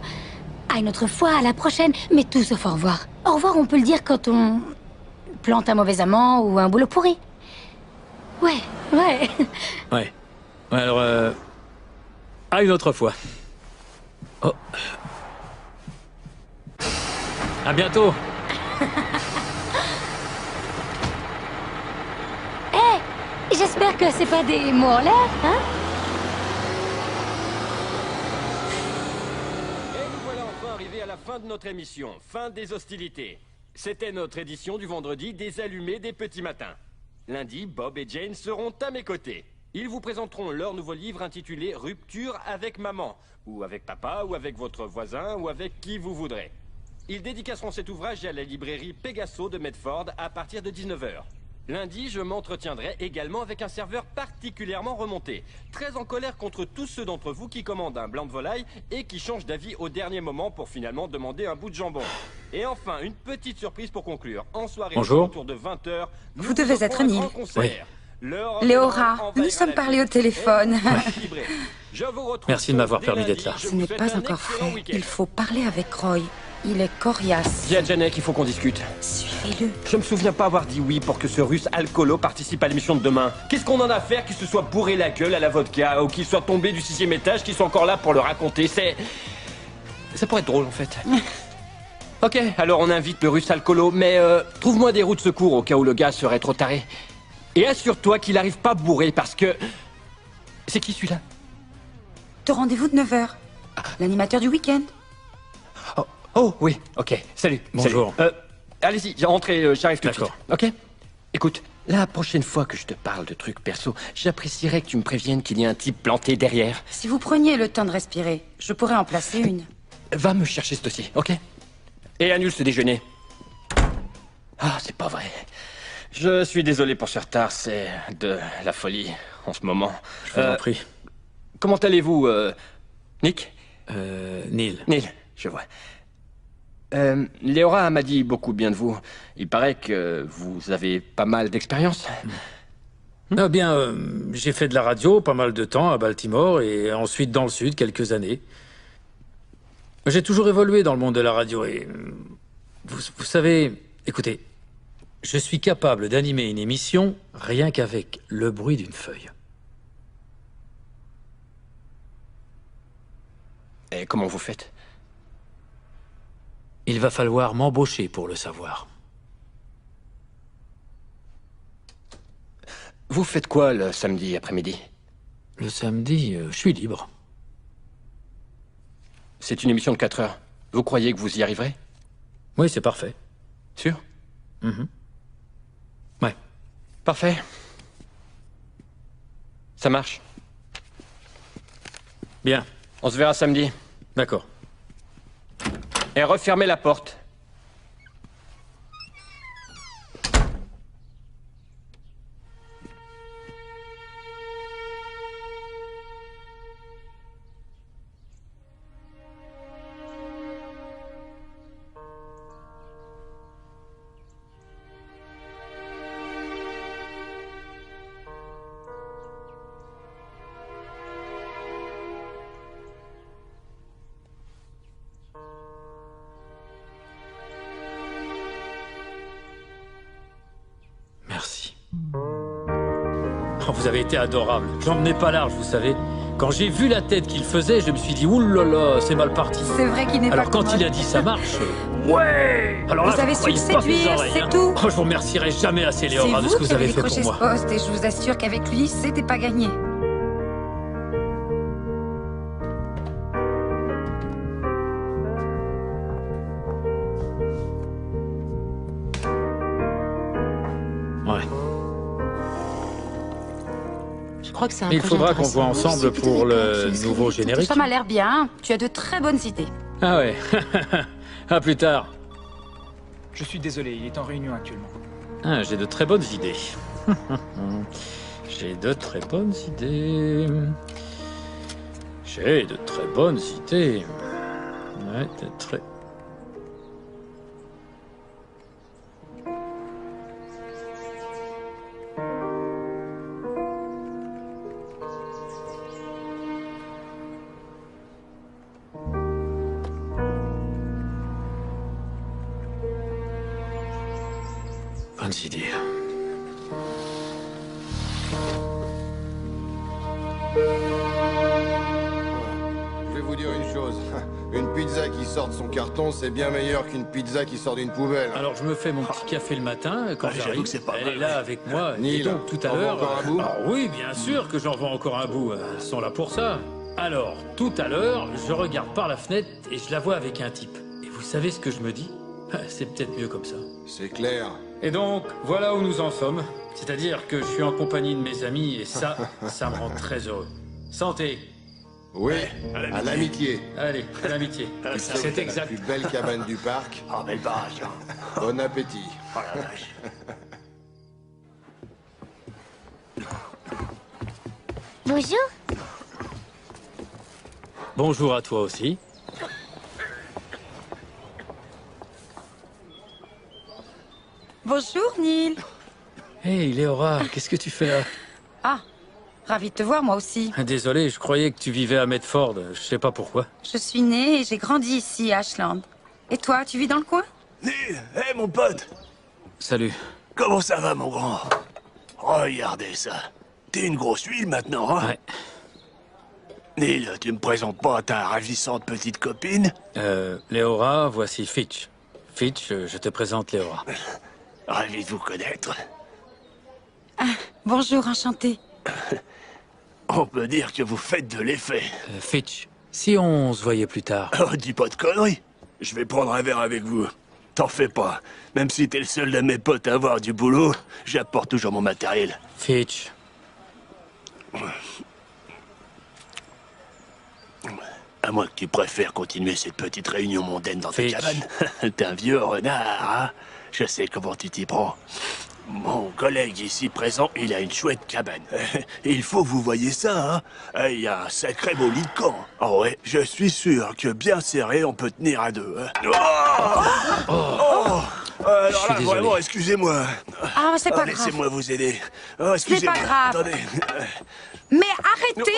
À une autre fois, à la prochaine, mais tout sauf au revoir. Au revoir, on peut le dire quand on plante un mauvais amant ou un boulot pourri. Ouais, ouais. Ouais. Alors, à une autre fois. Oh. À bientôt. J'espère que c'est pas des mots en l'air, hein? Et nous voilà enfin arrivés à la fin de notre émission. Fin des hostilités. C'était notre édition du vendredi des allumés des petits matins. Lundi, Bob et Jane seront à mes côtés. Ils vous présenteront leur nouveau livre intitulé Rupture avec maman, ou avec papa, ou avec votre voisin, ou avec qui vous voudrez. Ils dédicaceront cet ouvrage à la librairie Pegaso de Medford à partir de 19h. Lundi, je m'entretiendrai également avec un serveur particulièrement remonté, très en colère contre tous ceux d'entre vous qui commandent un blanc de volaille et qui changent d'avis au dernier moment pour finalement demander un bout de jambon. Et enfin, une petite surprise pour conclure. En soirée, bonjour. autour de 20h, vous devez être Neil. Oui. Léora, nous nous sommes parlé au téléphone. Merci de m'avoir permis d'être là. Ce n'est pas encore fait. Il faut parler avec Roy. Il est coriace. Dis à Janek qu'il faut qu'on discute. Suivez-le. Je me souviens pas avoir dit oui pour que ce russe alcoolo participe à l'émission de demain. Qu'est-ce qu'on en a à faire qu'il se soit bourré la gueule à la vodka ou qu'il soit tombé du 6e étage, qu'il soit encore là pour le raconter? Ça pourrait être drôle en fait. Ok, alors on invite le russe alcoolo, mais trouve-moi des roues de secours au cas où le gars serait trop taré. Et assure-toi qu'il arrive pas bourré parce que... C'est qui celui-là? Ton rendez-vous de 9h. L'animateur du week-end. Oh, oui, ok, salut. Bonjour. Salut. Allez-y, rentrez, j'arrive tout de suite. Ok. Écoute, la prochaine fois que je te parle de trucs perso, j'apprécierais que tu me préviennes qu'il y a un type planté derrière. Si vous preniez le temps de respirer, je pourrais en placer une. Va me chercher ce dossier, ok? Et annule ce déjeuner. Ah, c'est pas vrai. Je suis désolé pour ce retard, c'est de la folie en ce moment. Je vous en prie. Comment allez-vous, Nick? Neil. Neil, je vois. Léora m'a dit beaucoup bien de vous. Il paraît que vous avez pas mal d'expérience. Eh bien, j'ai fait de la radio pas mal de temps à Baltimore et ensuite dans le sud quelques années. J'ai toujours évolué dans le monde de la radio et... Vous savez... Écoutez, je suis capable d'animer une émission rien qu'avec le bruit d'une feuille. Et comment vous faites? Il va falloir m'embaucher pour le savoir. Vous faites quoi le samedi après-midi? Le samedi, je suis libre. C'est une émission de 4 heures. Vous croyez que vous y arriverez? Oui, c'est parfait. Sûr? Ouais. Parfait. Ça marche. Bien. On se verra samedi. D'accord. Et refermez la porte. Vous avez été adorable. J'en menais pas large, vous savez. Quand j'ai vu la tête qu'il faisait, je me suis dit, oulala, c'est mal parti. C'est vrai qu'il n'est pas Alors quand commode. il a dit ça marche, ouais. Alors là, Vous avez je su le croyais pas mes séduire, oreilles, c'est hein. tout. Oh, je vous remercierai jamais assez, C'est Léora, de ce vous que vous qui avez avez fait décroché pour ce moi. poste et je vous assure qu'avec lui, c'était pas gagné. Ouais. Je crois que c'est un Mais il projet faudra qu'on intéressant. voit ensemble pour le nouveau générique. Ça m'a l'air bien. Tu as de très bonnes idées. Ah ouais. À plus tard. Je suis désolé, il est en réunion actuellement. Ah, j'ai de très bonnes idées. J'ai de très bonnes idées. J'ai de très bonnes idées. Ouais, de très... Bonnes idées. Je vais vous dire une chose. Une pizza qui sort de son carton, c'est bien meilleur qu'une pizza qui sort d'une poubelle. Alors je me fais mon petit café le matin quand j'avoue j'arrive. que c'est pas Elle mal, est là ouais. avec moi. Neil, Et donc tout à t'en veux l'heure. encore un bout Oui, bien sûr que j'en vends encore un bout. Elles sont là pour ça. Alors, tout à l'heure, je regarde par la fenêtre et je la vois avec un type. Et vous savez ce que je me dis? C'est peut-être mieux comme ça. C'est clair. Et donc, voilà où nous en sommes. C'est-à-dire que je suis en compagnie de mes amis et ça, ça me rend très heureux. Santé. Oui, à l'amitié. Allez, à l'amitié. C'est La exact. plus belle cabane du parc. Ah, belle barrage. Bon appétit. Oh la vache. Bonjour. Bonjour à toi aussi. Bonjour, Neil. Hey, Léora, qu'est-ce que tu fais là? Ah, ravi de te voir, moi aussi. Désolé, je croyais que tu vivais à Medford. Je sais pas pourquoi. Je suis née et j'ai grandi ici, à Ashland. Et toi, tu vis dans le coin? Neil, hé mon pote. Salut. Comment ça va, mon grand? Regardez ça. T'es une grosse huile maintenant, hein? Ouais. Neil, tu me présentes pas ta ravissante petite copine? Léora, voici Fitch. Fitch, je te présente Léora. Ravi de vous connaître. Bonjour, enchanté. On peut dire que vous faites de l'effet. Fitch, si on se voyait plus tard. Oh, dis pas de conneries. Je vais prendre un verre avec vous. T'en fais pas. Même si t'es le seul de mes potes à avoir du boulot, j'apporte toujours mon matériel. Fitch. À moins que tu préfères continuer cette petite réunion mondaine dans ta Fitch. cabane. T'es un vieux renard, hein? Je sais comment tu t'y prends. Mon collègue ici présent, il a une chouette cabane. Il faut que vous voyez ça, hein? Il y a un sacré beau lit de camp. Oh ouais, je suis sûr que bien serré, on peut tenir à deux. Hein? Alors là, vraiment, excusez-moi. Ah, c'est pas grave. Laissez-moi vous aider. Oh, excusez-moi. C'est pas grave. Attendez. Mais arrêtez!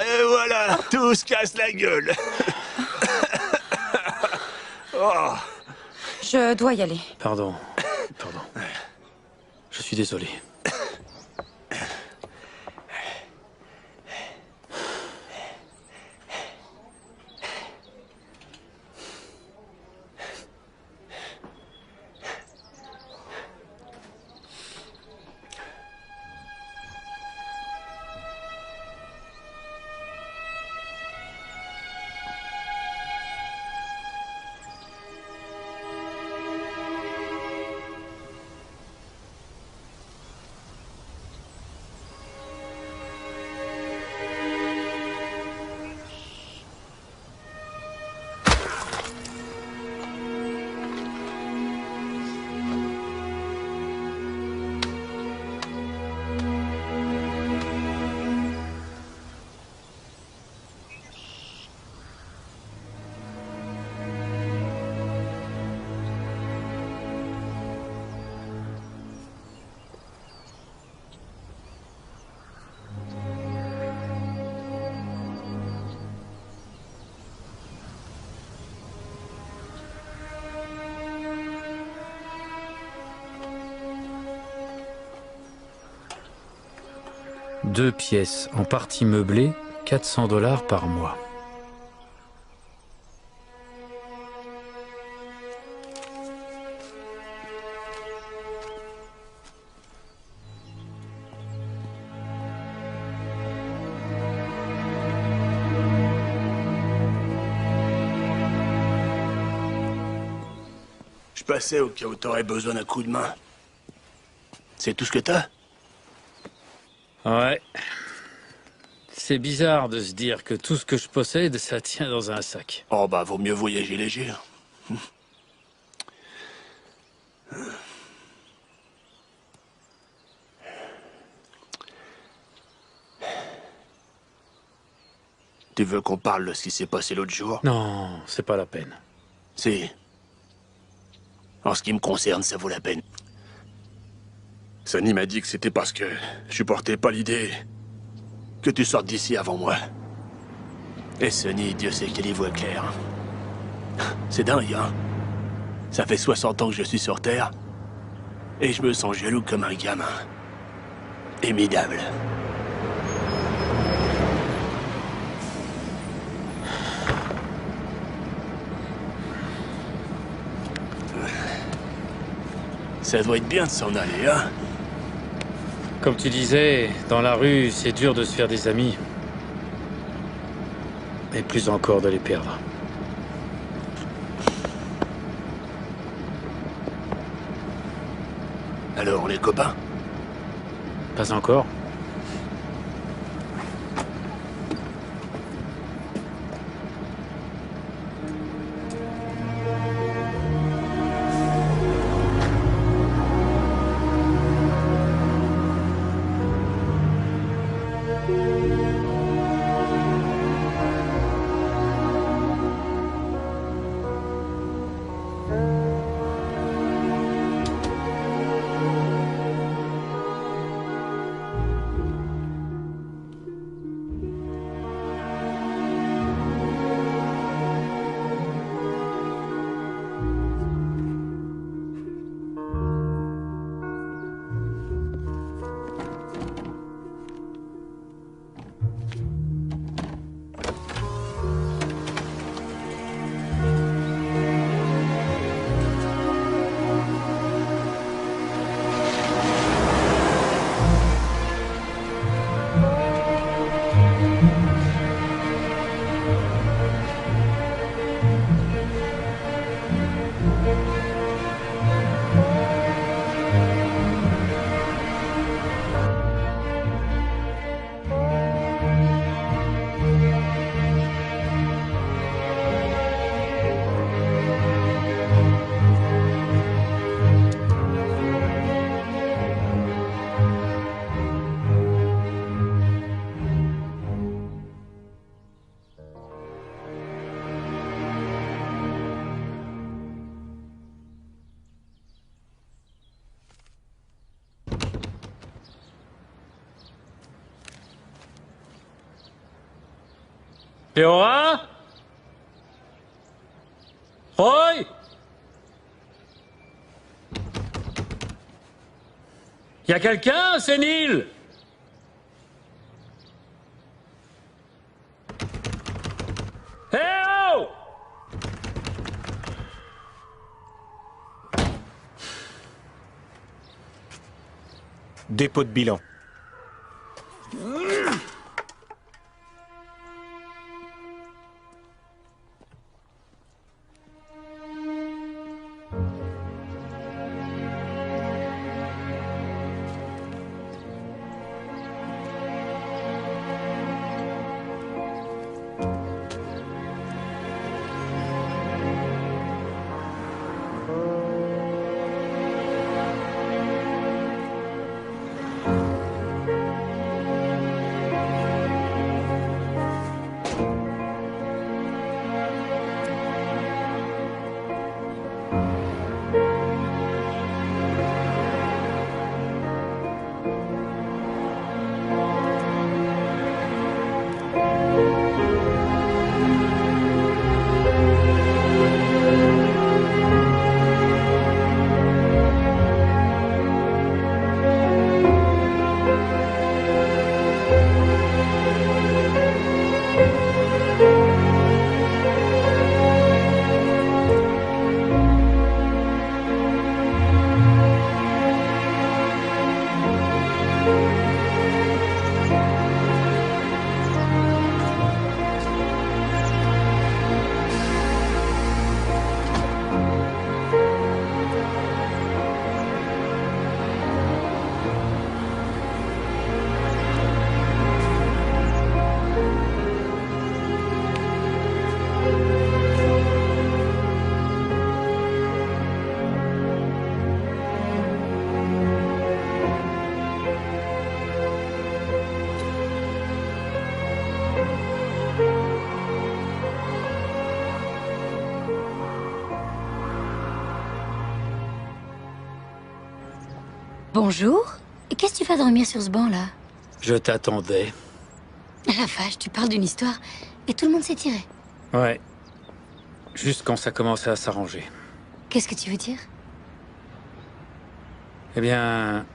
Et voilà, tout se casse la gueule. Oh. Je dois y aller. Pardon. Pardon. Je suis désolé. 2 pièces en partie meublée, 400 $ par mois. Je passais au cas où t'aurais besoin d'un coup de main. C'est tout ce que t'as? Ouais. C'est bizarre de se dire que tout ce que je possède, ça tient dans un sac. Oh bah, vaut mieux voyager léger. Tu veux qu'on parle de ce qui s'est passé l'autre jour? Non, c'est pas la peine. Si. En ce qui me concerne, ça vaut la peine. Sonny m'a dit que c'était parce que je supportais pas l'idée que tu sortes d'ici avant moi. Et Sonny, Dieu sait qu'elle y voit clair. C'est dingue, hein? Ça fait 60 ans que je suis sur Terre, et je me sens jaloux comme un gamin. Éminable. Ça doit être bien de s'en aller, hein? Comme tu disais, dans la rue, c'est dur de se faire des amis. Et plus encore de les perdre. Alors, on est copains? Pas encore. Théora? Roy? Y a quelqu'un, c'est Neil? Eh oh! Dépôt de bilan. Bonjour. Qu'est-ce que tu fais dormir sur ce banc-là? Je t'attendais. La vache, tu parles d'une histoire et tout le monde s'est tiré. Ouais. Juste quand ça commençait à s'arranger. Qu'est-ce que tu veux dire? Eh bien...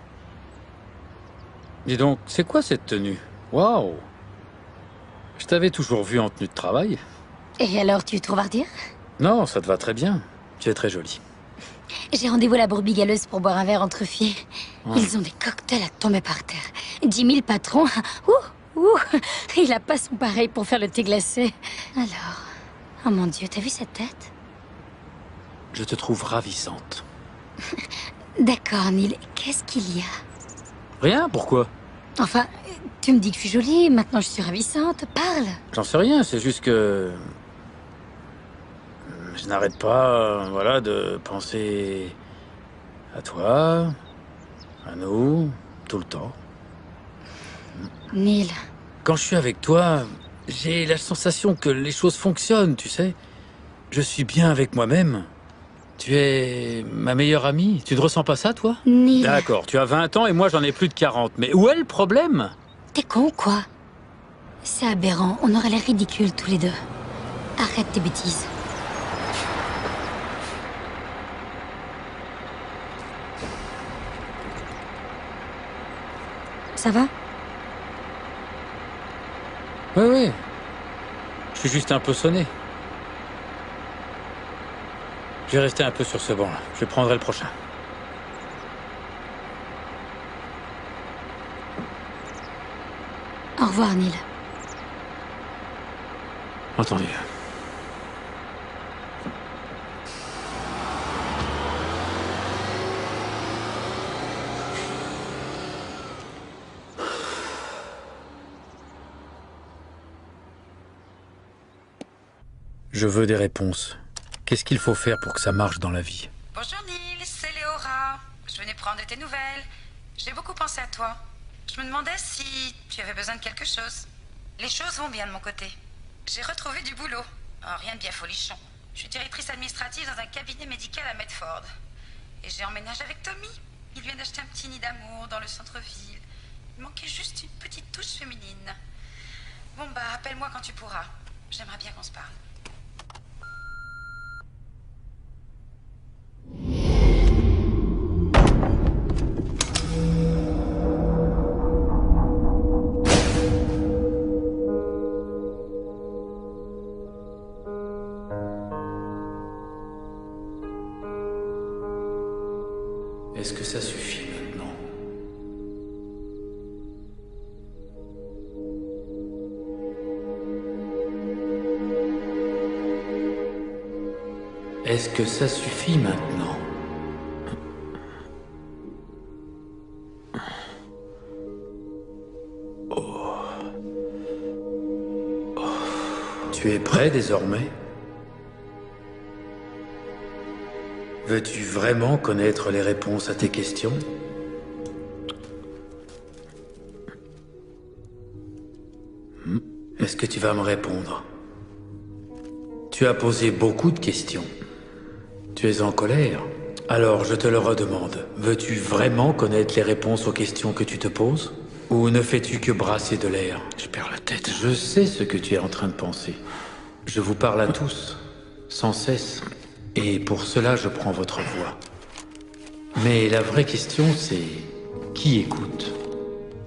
Dis donc, c'est quoi cette tenue? Waouh! Je t'avais toujours vu en tenue de travail. Et alors, tu trouves à redire? Non, ça te va très bien. Tu es très jolie. J'ai rendez-vous à la Bourbigaleuse pour boire un verre entre filles. Ouais. Ils ont des cocktails à tomber par terre. 10 000 patrons. Ouh! Il a pas son pareil pour faire le thé glacé. Alors... Oh mon Dieu, t'as vu cette tête? Je te trouve ravissante. D'accord, Neil. Qu'est-ce qu'il y a? Rien, pourquoi? Enfin, tu me dis que je suis jolie, maintenant je suis ravissante. Parle! J'en sais rien, c'est juste que... Je n'arrête pas, voilà, de penser à toi, à nous, tout le temps. Neil. Quand je suis avec toi, j'ai la sensation que les choses fonctionnent, tu sais. Je suis bien avec moi-même. Tu es ma meilleure amie. Tu ne ressens pas ça, toi? Neil. D'accord, tu as 20 ans et moi j'en ai plus de 40. Mais où est le problème? T'es con ou quoi? C'est aberrant, on aurait l'air ridicules tous les deux. Arrête tes bêtises. Ça va? Oui, oui. Je suis juste un peu sonné. Je vais rester un peu sur ce banc-là. Je prendrai le prochain. Au revoir, Neil. Entendu. Je veux des réponses. Qu'est-ce qu'il faut faire pour que ça marche dans la vie? Bonjour Neil, c'est Léora. Je venais prendre de tes nouvelles. J'ai beaucoup pensé à toi. Je me demandais si tu avais besoin de quelque chose. Les choses vont bien de mon côté. J'ai retrouvé du boulot. Oh, rien de bien folichon. Je suis directrice administrative dans un cabinet médical à Medford. Et j'ai emménagé avec Tommy. Il vient d'acheter un petit nid d'amour dans le centre-ville. Il manquait juste une petite touche féminine. Bon bah, appelle-moi quand tu pourras. J'aimerais bien qu'on se parle. Est-ce que ça suffit maintenant? Est-ce que ça suffit maintenant? Tu es prêt désormais? Veux-tu vraiment connaître les réponses à tes questions? Est-ce que tu vas me répondre? Tu as posé beaucoup de questions. Tu es en colère? Alors je te le redemande. Veux-tu vraiment connaître les réponses aux questions que tu te poses? Ou ne fais-tu que brasser de l'air? Je perds la tête. Je sais ce que tu es en train de penser. Je vous parle à tous, sans cesse. Et pour cela, je prends votre voix. Mais la vraie question, c'est... qui écoute?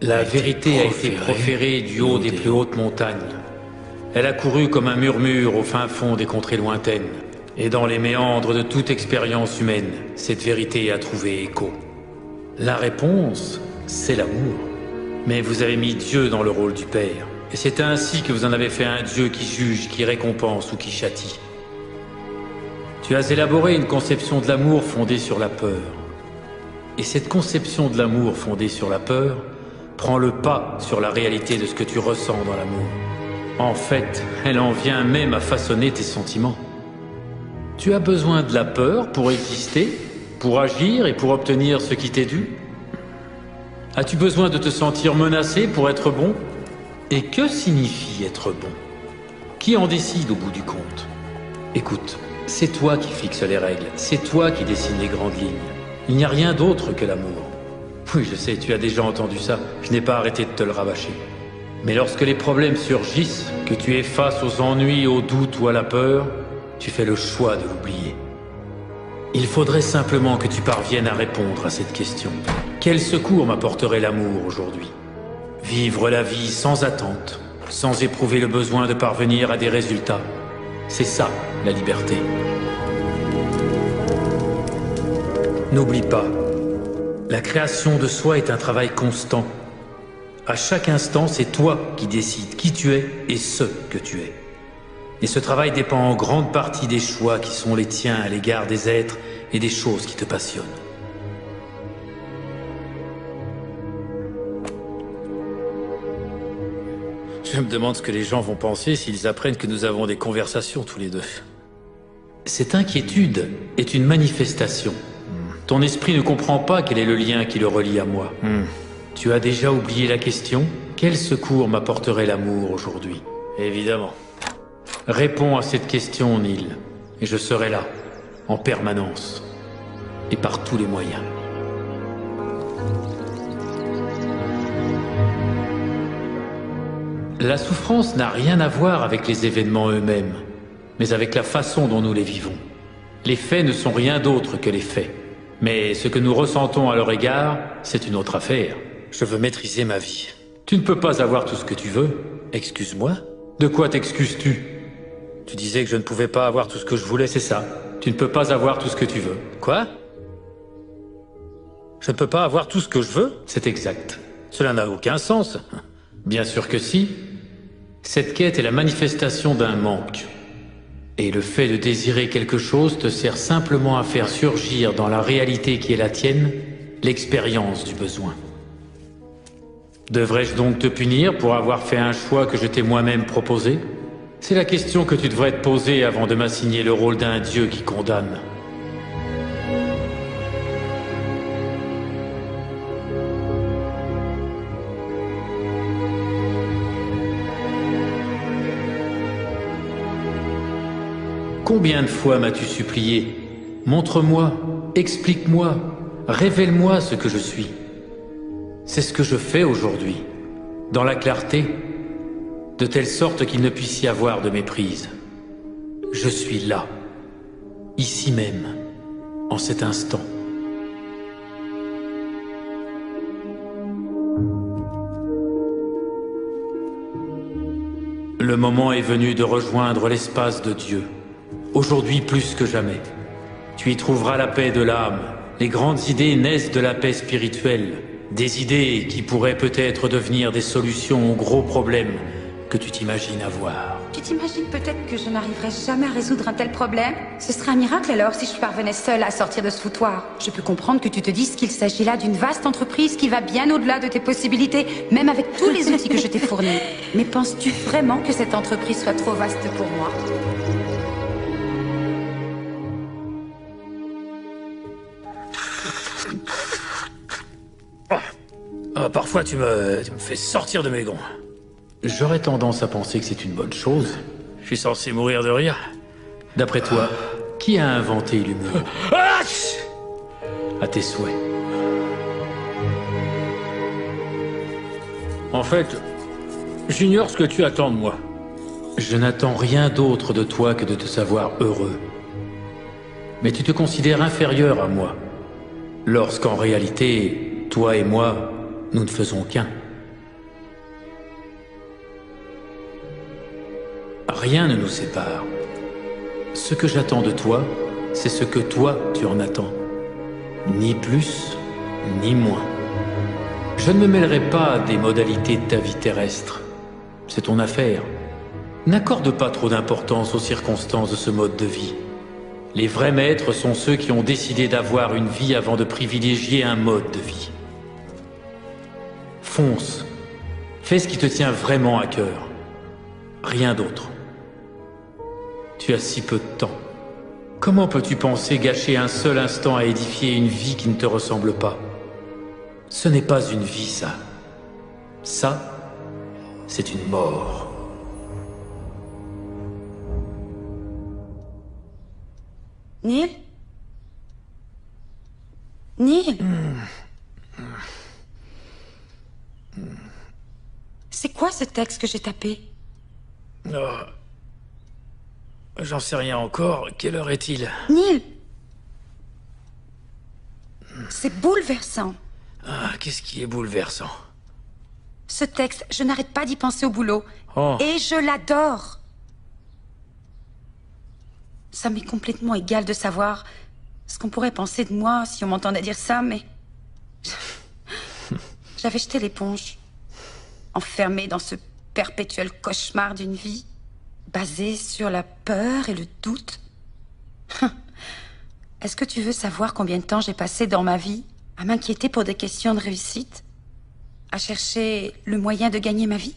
La vérité a été proférée du haut des plus hautes montagnes. Elle a couru comme un murmure au fin fond des contrées lointaines. Et dans les méandres de toute expérience humaine, cette vérité a trouvé écho. La réponse, c'est l'amour. Mais vous avez mis Dieu dans le rôle du Père. Et c'est ainsi que vous en avez fait un Dieu qui juge, qui récompense ou qui châtie. Tu as élaboré une conception de l'amour fondée sur la peur. Et cette conception de l'amour fondée sur la peur prend le pas sur la réalité de ce que tu ressens dans l'amour. En fait, elle en vient même à façonner tes sentiments. Tu as besoin de la peur pour exister, pour agir et pour obtenir ce qui t'est dû? As-tu besoin de te sentir menacé pour être bon? Et que signifie être bon? Qui en décide au bout du compte? Écoute, c'est toi qui fixes les règles, c'est toi qui dessines les grandes lignes. Il n'y a rien d'autre que l'amour. Oui, je sais, tu as déjà entendu ça. Je n'ai pas arrêté de te le rabâcher. Mais lorsque les problèmes surgissent, que tu es face aux ennuis, aux doutes ou à la peur, tu fais le choix de l'oublier. Il faudrait simplement que tu parviennes à répondre à cette question. Quel secours m'apporterait l'amour aujourd'hui? Vivre la vie sans attente, sans éprouver le besoin de parvenir à des résultats. C'est ça, la liberté. N'oublie pas, la création de soi est un travail constant. À chaque instant, c'est toi qui décides qui tu es et ce que tu es. Et ce travail dépend en grande partie des choix qui sont les tiens à l'égard des êtres et des choses qui te passionnent. Je me demande ce que les gens vont penser s'ils apprennent que nous avons des conversations tous les deux. Cette inquiétude est une manifestation. Ton esprit ne comprend pas quel est le lien qui le relie à moi. Tu as déjà oublié la question? Quel secours m'apporterait l'amour aujourd'hui? Évidemment. Réponds à cette question, Neil, et je serai là, en permanence, et par tous les moyens. La souffrance n'a rien à voir avec les événements eux-mêmes, mais avec la façon dont nous les vivons. Les faits ne sont rien d'autre que les faits. Mais ce que nous ressentons à leur égard, c'est une autre affaire. Je veux maîtriser ma vie. Tu ne peux pas avoir tout ce que tu veux. Excuse-moi. De quoi t'excuses-tu? Tu disais que je ne pouvais pas avoir tout ce que je voulais, c'est ça. Tu ne peux pas avoir tout ce que tu veux. Quoi? Je ne peux pas avoir tout ce que je veux? C'est exact. Cela n'a aucun sens. Bien sûr que si. Cette quête est la manifestation d'un manque. Et le fait de désirer quelque chose te sert simplement à faire surgir dans la réalité qui est la tienne, l'expérience du besoin. Devrais-je donc te punir pour avoir fait un choix que je t'ai moi-même proposé? C'est la question que tu devrais te poser avant de m'assigner le rôle d'un dieu qui condamne. Combien de fois m'as-tu supplié? Montre-moi, explique-moi, révèle-moi ce que je suis. C'est ce que je fais aujourd'hui, dans la clarté, de telle sorte qu'il ne puisse y avoir de méprise. Je suis là, ici même, en cet instant. Le moment est venu de rejoindre l'espace de Dieu. Aujourd'hui plus que jamais. Tu y trouveras la paix de l'âme. Les grandes idées naissent de la paix spirituelle. Des idées qui pourraient peut-être devenir des solutions aux gros problèmes que tu t'imagines avoir. Tu t'imagines peut-être que je n'arriverai jamais à résoudre un tel problème? Ce serait un miracle alors si je parvenais seule à sortir de ce foutoir. Je peux comprendre que tu te dises qu'il s'agit là d'une vaste entreprise qui va bien au-delà de tes possibilités, même avec tous les outils que je t'ai fournis. Mais penses-tu vraiment que cette entreprise soit trop vaste pour moi? Parfois tu me fais sortir de mes gonds. J'aurais tendance à penser que c'est une bonne chose. Je suis censé mourir de rire. D'après toi, qui a inventé l'humour? À tes souhaits. En fait, j'ignore ce que tu attends de moi. Je n'attends rien d'autre de toi que de te savoir heureux. Mais tu te considères inférieur à moi, lorsqu'en réalité, toi et moi, nous ne faisons qu'un. Rien ne nous sépare. Ce que j'attends de toi, c'est ce que toi, tu en attends. Ni plus, ni moins. Je ne me mêlerai pas des modalités de ta vie terrestre. C'est ton affaire. N'accorde pas trop d'importance aux circonstances de ce mode de vie. Les vrais maîtres sont ceux qui ont décidé d'avoir une vie avant de privilégier un mode de vie. Fonce. Fais ce qui te tient vraiment à cœur. Rien d'autre. Tu as si peu de temps. Comment peux-tu penser gâcher un seul instant à édifier une vie qui ne te ressemble pas? Ce n'est pas une vie, ça. Ça, c'est une mort. Neil? Neil? ce texte que j'ai tapé? Oh. J'en sais rien encore. Quelle heure est-il? Neil! C'est bouleversant. Ah, qu'est-ce qui est bouleversant? Ce texte, je n'arrête pas d'y penser au boulot. Oh. Et je l'adore. Ça m'est complètement égal de savoir ce qu'on pourrait penser de moi si on m'entendait dire ça, mais... J'avais jeté l'éponge. Enfermée dans ce perpétuel cauchemar d'une vie, basée sur la peur et le doute. Est-ce que tu veux savoir combien de temps j'ai passé dans ma vie à m'inquiéter pour des questions de réussite? À chercher le moyen de gagner ma vie?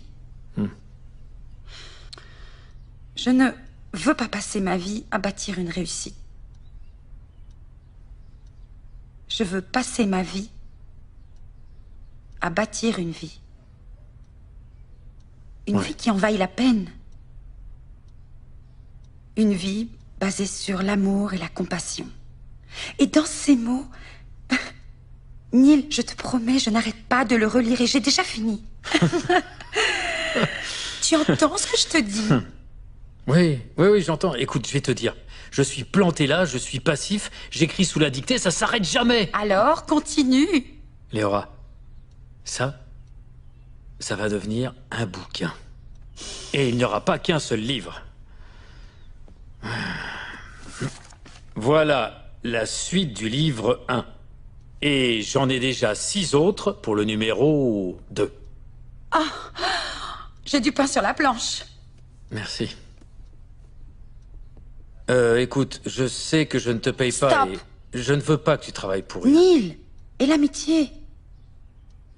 Je ne veux pas passer ma vie à bâtir une réussite. Je veux passer ma vie à bâtir une vie. Une vie qui en vaille la peine. Une vie basée sur l'amour et la compassion. Et dans ces mots, Neil, je te promets, je n'arrête pas de le relire et j'ai déjà fini. Tu entends ce que je te dis? Oui, j'entends. Écoute, je vais te dire. Je suis planté là, je suis passif, j'écris sous la dictée, ça s'arrête jamais. Alors, continue. Léora, ça va devenir un bouquin. Et il n'y aura pas qu'un seul livre. Voilà la suite du livre 1. Et j'en ai déjà 6 autres pour le numéro 2. Ah, j'ai du pain sur la planche. Merci. Écoute, je sais que je ne te paye pas Stop. et je ne veux pas que tu travailles pour rien. Neil, et l'amitié.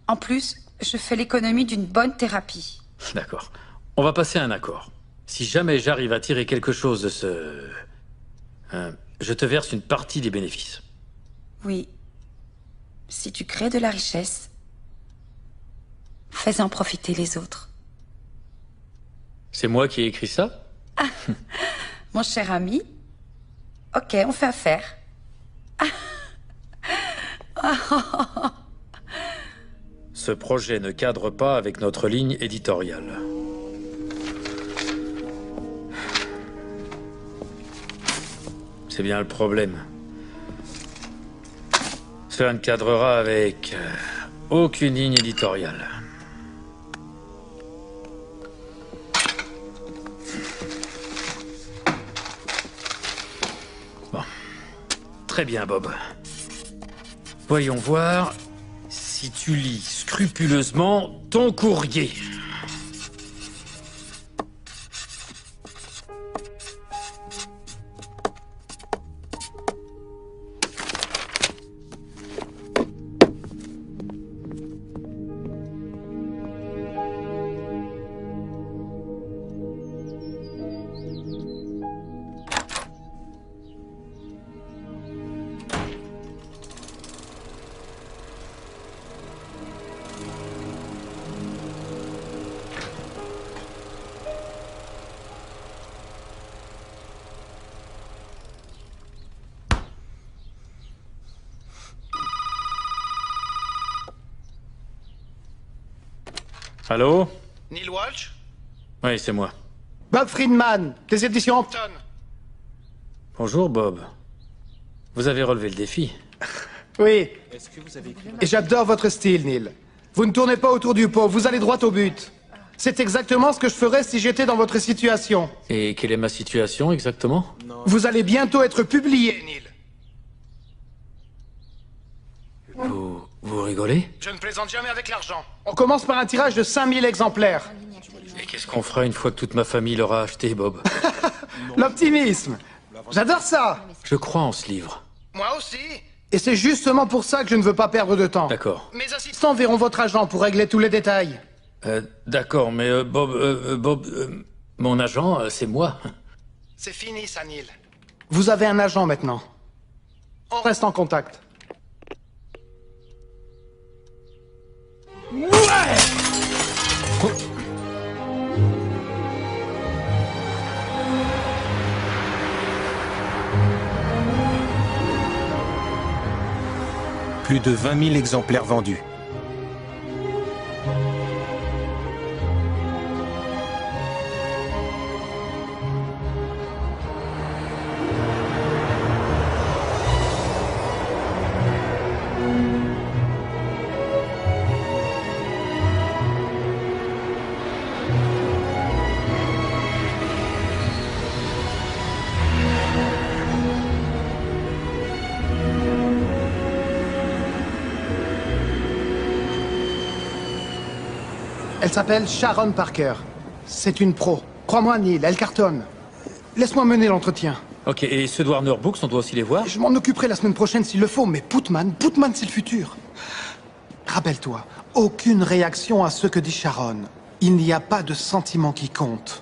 En plus, je fais l'économie d'une bonne thérapie. D'accord. On va passer à un accord. Si jamais j'arrive à tirer quelque chose de ce... je te verse une partie des bénéfices. Oui. Si tu crées de la richesse, fais-en profiter les autres. C'est moi qui ai écrit ça? Mon cher ami, ok, on fait affaire. Ce projet ne cadre pas avec notre ligne éditoriale. C'est bien le problème. Cela ne cadrera avec aucune ligne éditoriale. Bon. Très bien, Bob. Voyons voir si tu lis scrupuleusement ton courrier. Allô? Neil Walsh? Oui, c'est moi. Bob Friedman, des éditions Hampton. Bonjour, Bob. Vous avez relevé le défi. Oui. Est-ce que vous avez écrit... Et j'adore votre style, Neil. Vous ne tournez pas autour du pot, vous allez droit au but. C'est exactement ce que je ferais si j'étais dans votre situation. Et quelle est ma situation, exactement? Vous allez bientôt être publié, Neil. Vous rigolez? Je ne plaisante jamais avec l'argent. On commence par un tirage de 5000 exemplaires. Et qu'est-ce qu'on fera une fois que toute ma famille l'aura acheté, Bob? L'optimisme. J'adore ça. Je crois en ce livre. Moi aussi. Et c'est justement pour ça que je ne veux pas perdre de temps. D'accord. Mes assistants verront votre agent pour régler tous les détails. D'accord, mais Bob, mon agent, c'est moi. C'est fini, ça, Neil. Vous avez un agent maintenant. On reste en contact. Ouais! Plus de 20 000 exemplaires vendus. Elle s'appelle Sharon Parker. C'est une pro. Crois-moi, Neil, elle cartonne. Laisse-moi mener l'entretien. Ok, et ceux de Warner Books, on doit aussi les voir? Je m'en occuperai la semaine prochaine s'il le faut, mais Putman, c'est le futur. Rappelle-toi, aucune réaction à ce que dit Sharon. Il n'y a pas de sentiment qui compte.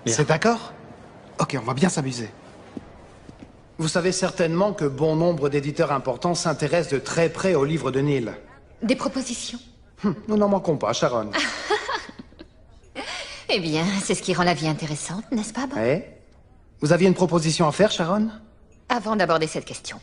C'est d'accord? Ok, on va bien s'amuser. Vous savez certainement que bon nombre d'éditeurs importants s'intéressent de très près au livre de Neil. Des propositions? Nous n'en manquons pas, Sharon. Eh bien, c'est ce qui rend la vie intéressante, n'est-ce pas, Bob? Eh? Vous aviez une proposition à faire, Sharon? Avant d'aborder cette question,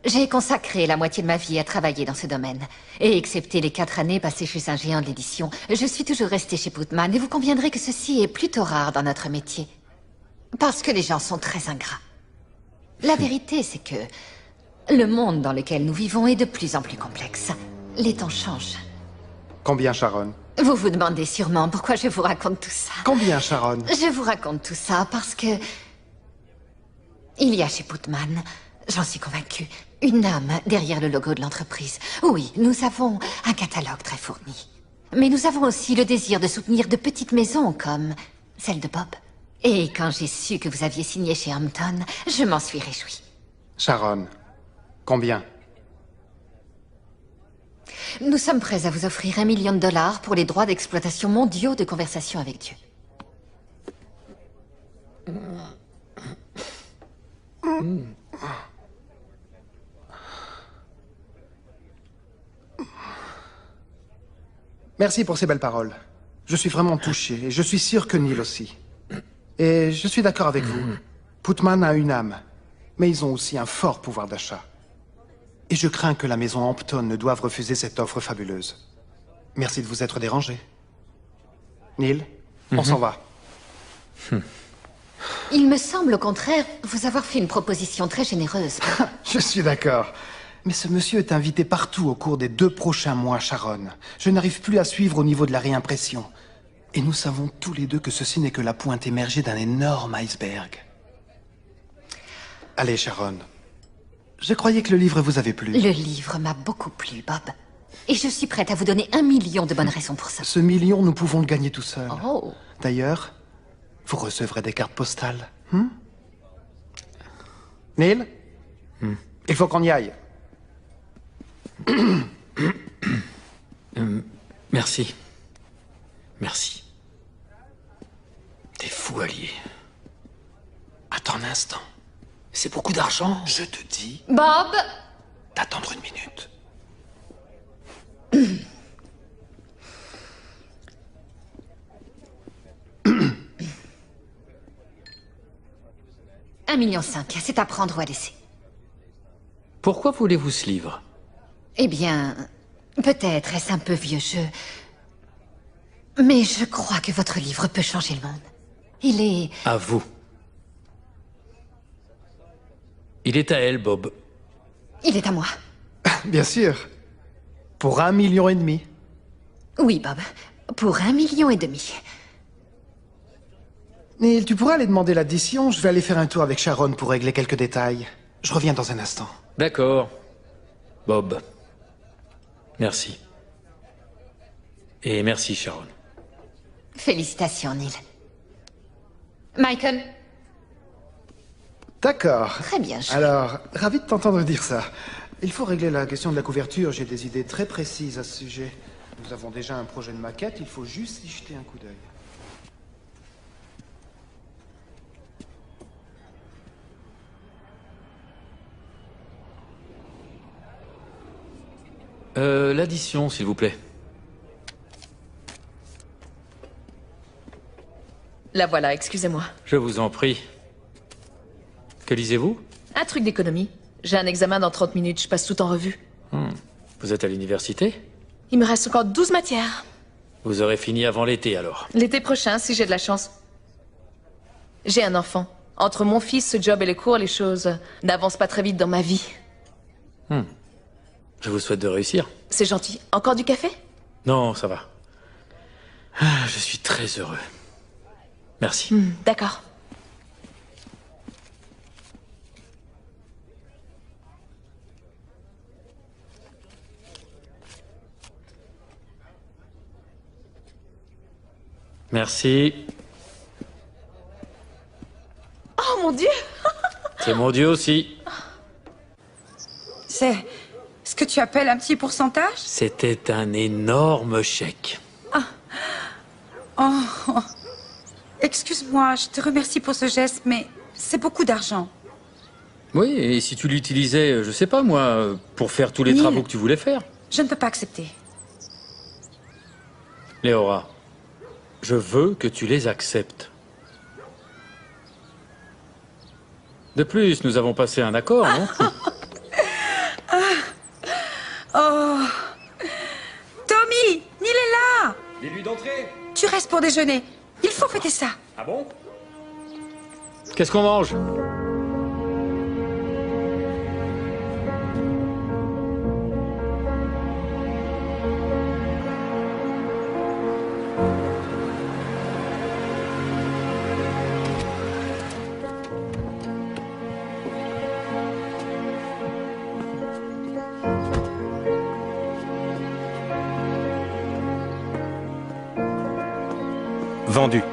j'ai consacré la moitié de ma vie à travailler dans ce domaine. Et excepté les 4 années passées chez un géant de l'édition, je suis toujours restée chez Putman, et vous conviendrez que ceci est plutôt rare dans notre métier. Parce que les gens sont très ingrats. La vérité, c'est que le monde dans lequel nous vivons est de plus en plus complexe. Les temps changent. Combien, Sharon? Vous vous demandez sûrement pourquoi je vous raconte tout ça. Combien, Sharon? Je vous raconte tout ça parce que... il y a chez Putman, j'en suis convaincue, une âme derrière le logo de l'entreprise. Oui, nous avons un catalogue très fourni. Mais nous avons aussi le désir de soutenir de petites maisons comme celle de Bob. Et quand j'ai su que vous aviez signé chez Hampton, je m'en suis réjouie. Sharon, combien? Nous sommes prêts à vous offrir $1 million pour les droits d'exploitation mondiaux de Conversation avec Dieu. Merci pour ces belles paroles. Je suis vraiment touché, et je suis sûr que Neil aussi. Et je suis d'accord avec vous. Putman a une âme, mais ils ont aussi un fort pouvoir d'achat. Et je crains que la maison Hampton ne doive refuser cette offre fabuleuse. Merci de vous être dérangé. Neil, on s'en va. Il me semble au contraire vous avoir fait une proposition très généreuse. Je suis d'accord. Mais ce monsieur est invité partout au cours des 2 prochains mois, Sharon. Je n'arrive plus à suivre au niveau de la réimpression. Et nous savons tous les deux que ceci n'est que la pointe émergée d'un énorme iceberg. Allez, Sharon. Je croyais que le livre vous avait plu. Le livre m'a beaucoup plu, Bob. Et je suis prête à vous donner $1 million de bonnes raisons pour ça. Ce million, nous pouvons le gagner tout seul. Oh. D'ailleurs, vous recevrez des cartes postales. Neil Il faut qu'on y aille. Merci. Merci. T'es fou, allié. Attends un instant. C'est beaucoup d'argent. Je te dis Bob d'attendre 1 minute. $1,5 million, c'est à prendre ou à laisser. Pourquoi voulez-vous ce livre? Eh bien, peut-être est-ce un peu vieux jeu. Mais je crois que votre livre peut changer le monde. Il est... À vous. Il est à elle, Bob. Il est à moi. Bien sûr. Pour $1,5 million. Oui, Bob. Pour $1,5 million. Neil, tu pourras aller demander l'addition. Je vais aller faire un tour avec Sharon pour régler quelques détails. Je reviens dans un instant. D'accord. Bob. Merci. Et merci, Sharon. Félicitations, Neil. Michael? D'accord. Très bien joué. Alors, ravi de t'entendre dire ça. Il faut régler la question de la couverture. J'ai des idées très précises à ce sujet. Nous avons déjà un projet de maquette. Il faut juste y jeter un coup d'œil. L'addition, s'il vous plaît. La voilà, excusez-moi. Je vous en prie. Que lisez-vous? Un truc d'économie. J'ai un examen dans 30 minutes, je passe tout en revue. Vous êtes à l'université? Il me reste encore 12 matières. Vous aurez fini avant l'été, alors. L'été prochain, si j'ai de la chance. J'ai un enfant. Entre mon fils, ce job et les cours, les choses n'avancent pas très vite dans ma vie. Je vous souhaite de réussir. C'est gentil. Encore du café? Non, ça va. Je suis très heureux. Merci. D'accord. Merci. Oh mon Dieu! C'est mon Dieu aussi. C'est ce que tu appelles un petit pourcentage? C'était un énorme chèque. Oh, excuse-moi, je te remercie pour ce geste, mais c'est beaucoup d'argent. Oui, et si tu l'utilisais, je sais pas moi, pour faire tous les Neil, travaux que tu voulais faire. Je ne peux pas accepter. Léora, je veux que tu les acceptes. De plus, nous avons passé un accord, non? Oh, Tommy, Neil est là. Dis-lui d'entrer. Tu restes pour déjeuner. Il faut fêter ça. Ah bon? Qu'est-ce qu'on mange? Vendu.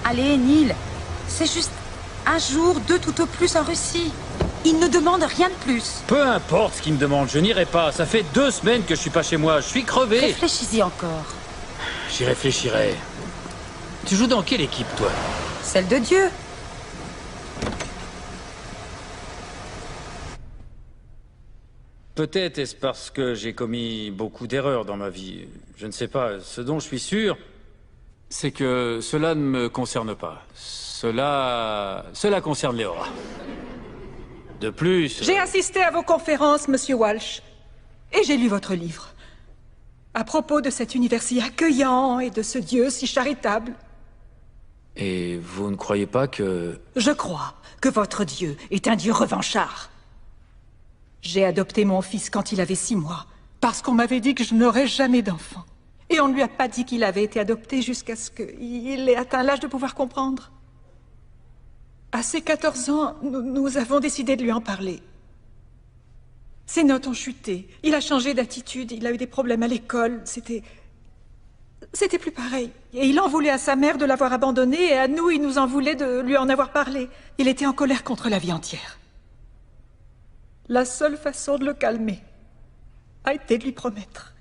Allez, Neil, c'est juste un jour, 2 tout au plus en Russie. Il ne demande rien de plus. Peu importe ce qu'il me demande, je n'irai pas. Ça fait 2 semaines que je suis pas chez moi, je suis crevé. Réfléchis-y encore. J'y réfléchirai. Tu joues dans quelle équipe, toi? Celle de Dieu. Peut-être est-ce parce que j'ai commis beaucoup d'erreurs dans ma vie. Je ne sais pas. Ce dont je suis sûr, c'est que cela ne me concerne pas. Cela concerne Léora. De plus... J'ai assisté à vos conférences, Monsieur Walsh. Et j'ai lu votre livre. À propos de cet univers si accueillant et de ce Dieu si charitable. Et vous ne croyez pas que... Je crois que votre Dieu est un Dieu revanchard. J'ai adopté mon fils quand il avait 6 mois, parce qu'on m'avait dit que je n'aurais jamais d'enfant. Et on ne lui a pas dit qu'il avait été adopté jusqu'à ce qu'il ait atteint l'âge de pouvoir comprendre. À ses 14 ans, nous avons décidé de lui en parler. Ses notes ont chuté, il a changé d'attitude, il a eu des problèmes à l'école, c'était plus pareil. Et il en voulait à sa mère de l'avoir abandonné, et à nous, il nous en voulait de lui en avoir parlé. Il était en colère contre la vie entière. La seule façon de le calmer a été de lui promettre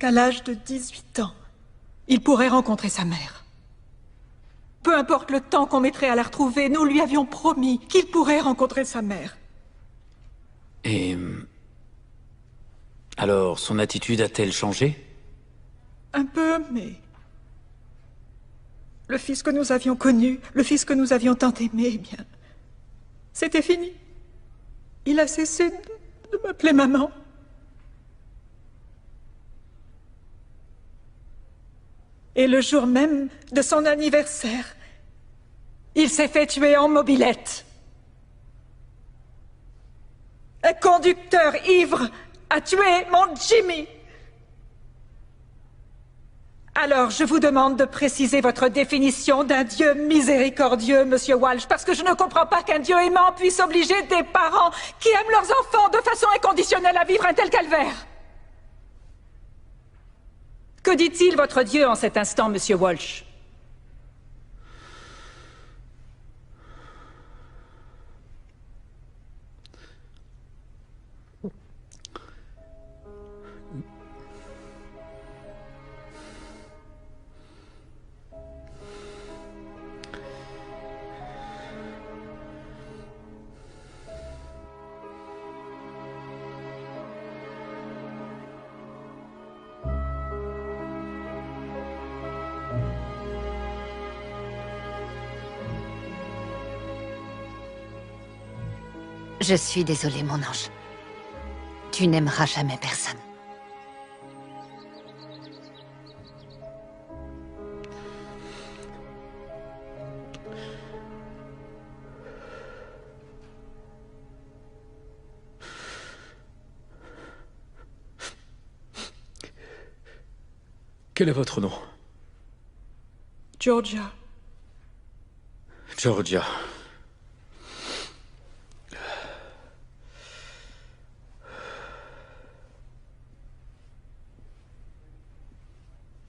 qu'à l'âge de 18 ans, il pourrait rencontrer sa mère. Peu importe le temps qu'on mettrait à la retrouver, nous lui avions promis qu'il pourrait rencontrer sa mère. Et... alors, son attitude a-t-elle changé? Un peu, mais... le fils que nous avions connu, le fils que nous avions tant aimé, eh bien... c'était fini. Il a cessé de m'appeler maman. Et le jour même de son anniversaire, il s'est fait tuer en mobilette. Un conducteur ivre a tué mon Jimmy. Alors, je vous demande de préciser votre définition d'un Dieu miséricordieux, Monsieur Walsh, parce que je ne comprends pas qu'un Dieu aimant puisse obliger des parents qui aiment leurs enfants de façon inconditionnelle à vivre un tel calvaire. Que dit-il, votre Dieu, en cet instant, Monsieur Walsh? Je suis désolée, mon ange. Tu n'aimeras jamais personne. Quel est votre nom? Georgia. Georgia.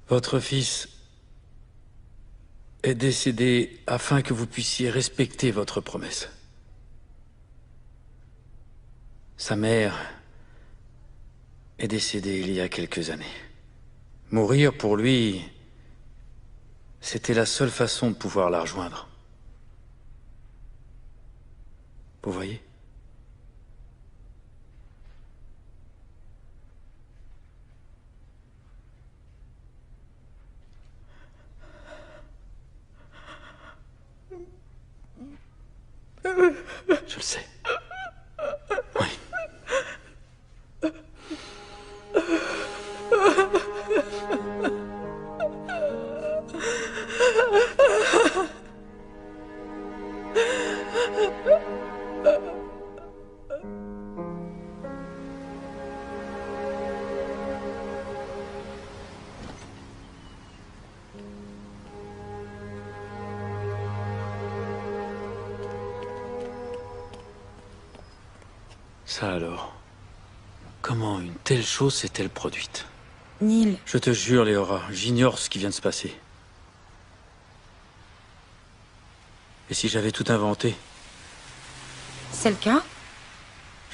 Votre fils est décédé afin que vous puissiez respecter votre promesse. Sa mère est décédée il y a quelques années. Mourir pour lui, c'était la seule façon de pouvoir la rejoindre. Vous voyez ? Je le sais. Oui. Ça alors, comment une telle chose s'est-elle produite? Neil. Je te jure, Léora, j'ignore ce qui vient de se passer. Et si j'avais tout inventé? C'est le cas?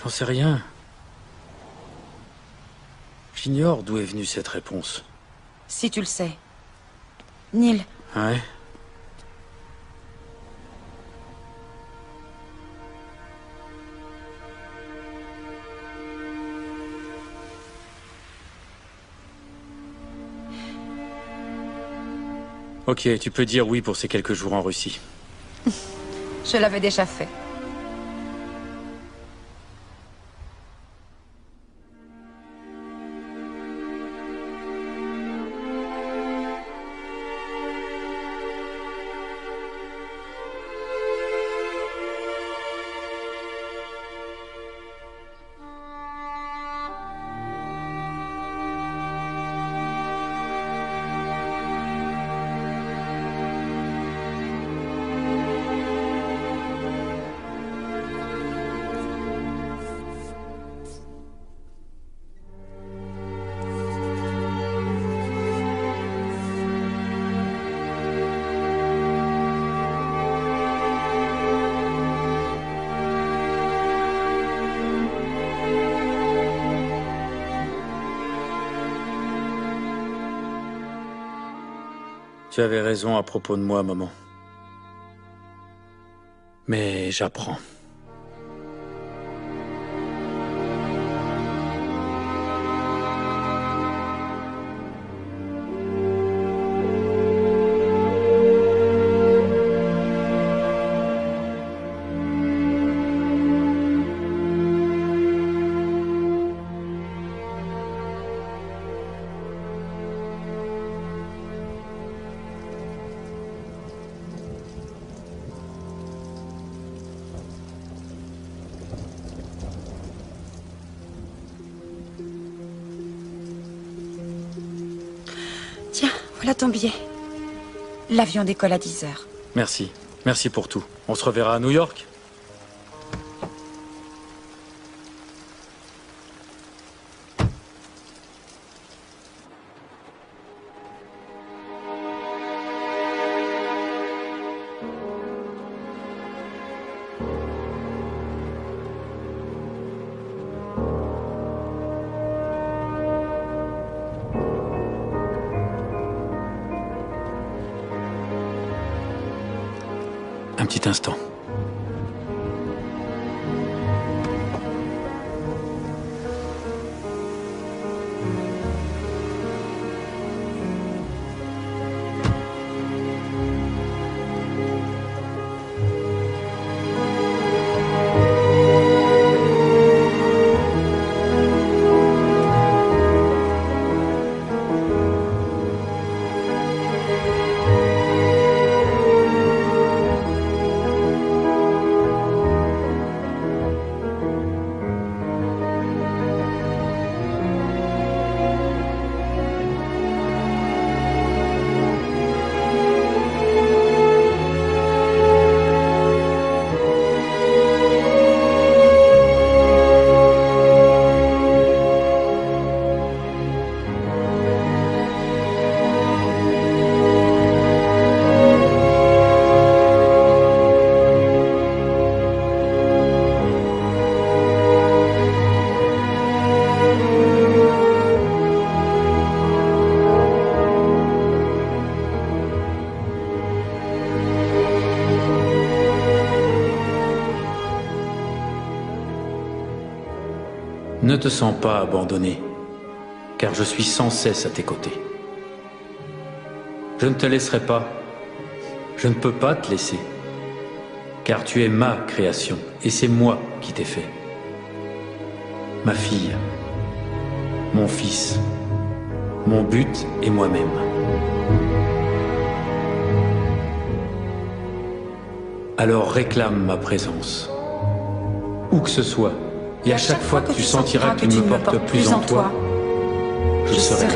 J'en sais rien. J'ignore d'où est venue cette réponse. Si tu le sais. Neil. Ouais. Ok, tu peux dire oui pour ces quelques jours en Russie. Je l'avais déjà fait. Tu avais raison à propos de moi, maman. Mais j'apprends. Voilà ton billet. L'avion décolle à 10 heures. Merci. Merci pour tout. On se reverra à New York? Un petit instant. Ne te sens pas abandonné, car je suis sans cesse à tes côtés. Je ne te laisserai pas. Je ne peux pas te laisser, car tu es ma création, et c'est moi qui t'ai fait. Ma fille, mon fils, mon but et moi-même. Alors réclame ma présence, où que ce soit. Et à chaque fois que tu sentiras que tu ne me portes plus en toi, je serai là.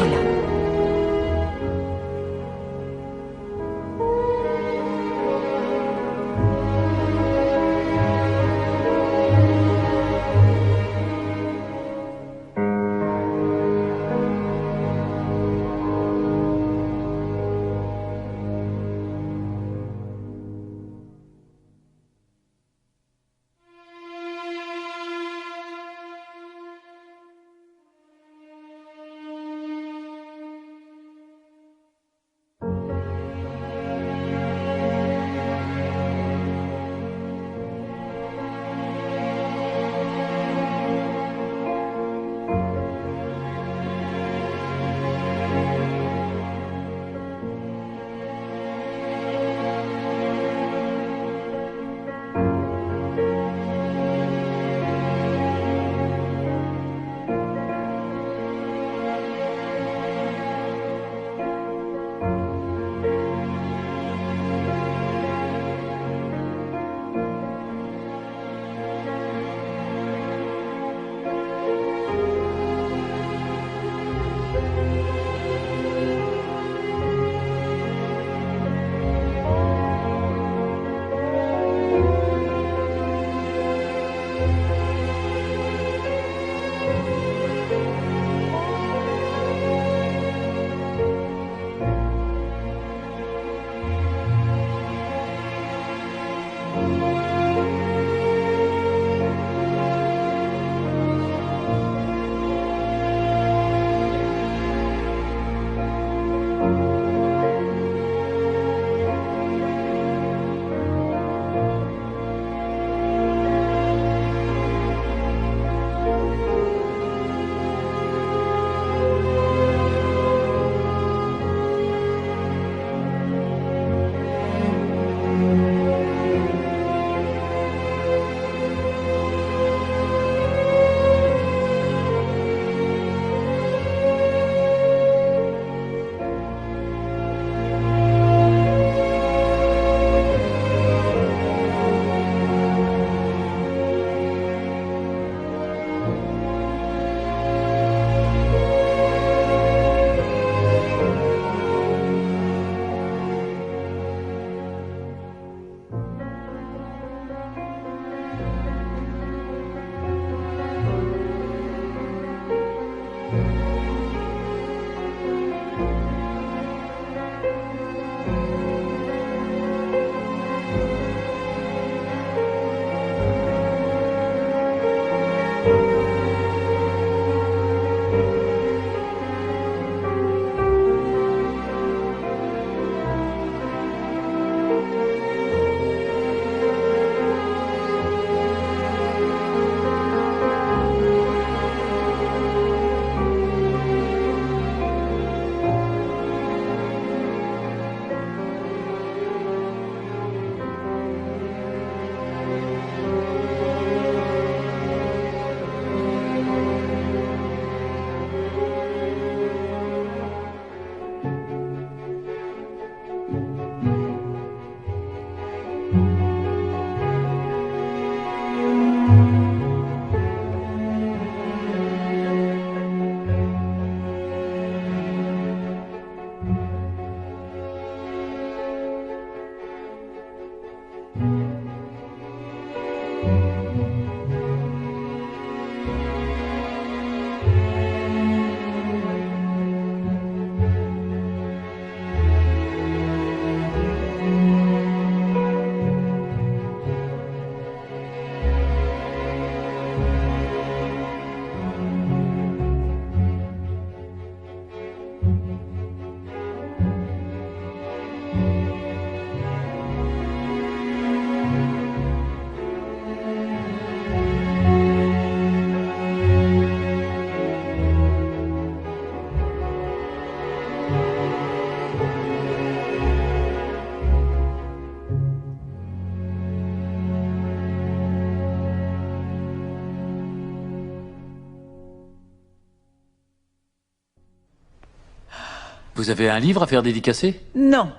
Vous avez un livre à faire dédicacer? Non.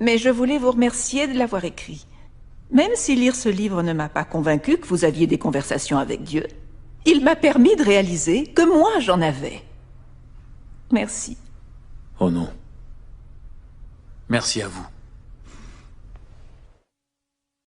Mais je voulais vous remercier de l'avoir écrit. Même si lire ce livre ne m'a pas convaincu que vous aviez des conversations avec Dieu, il m'a permis de réaliser que moi j'en avais. Merci. Oh non. Merci à vous.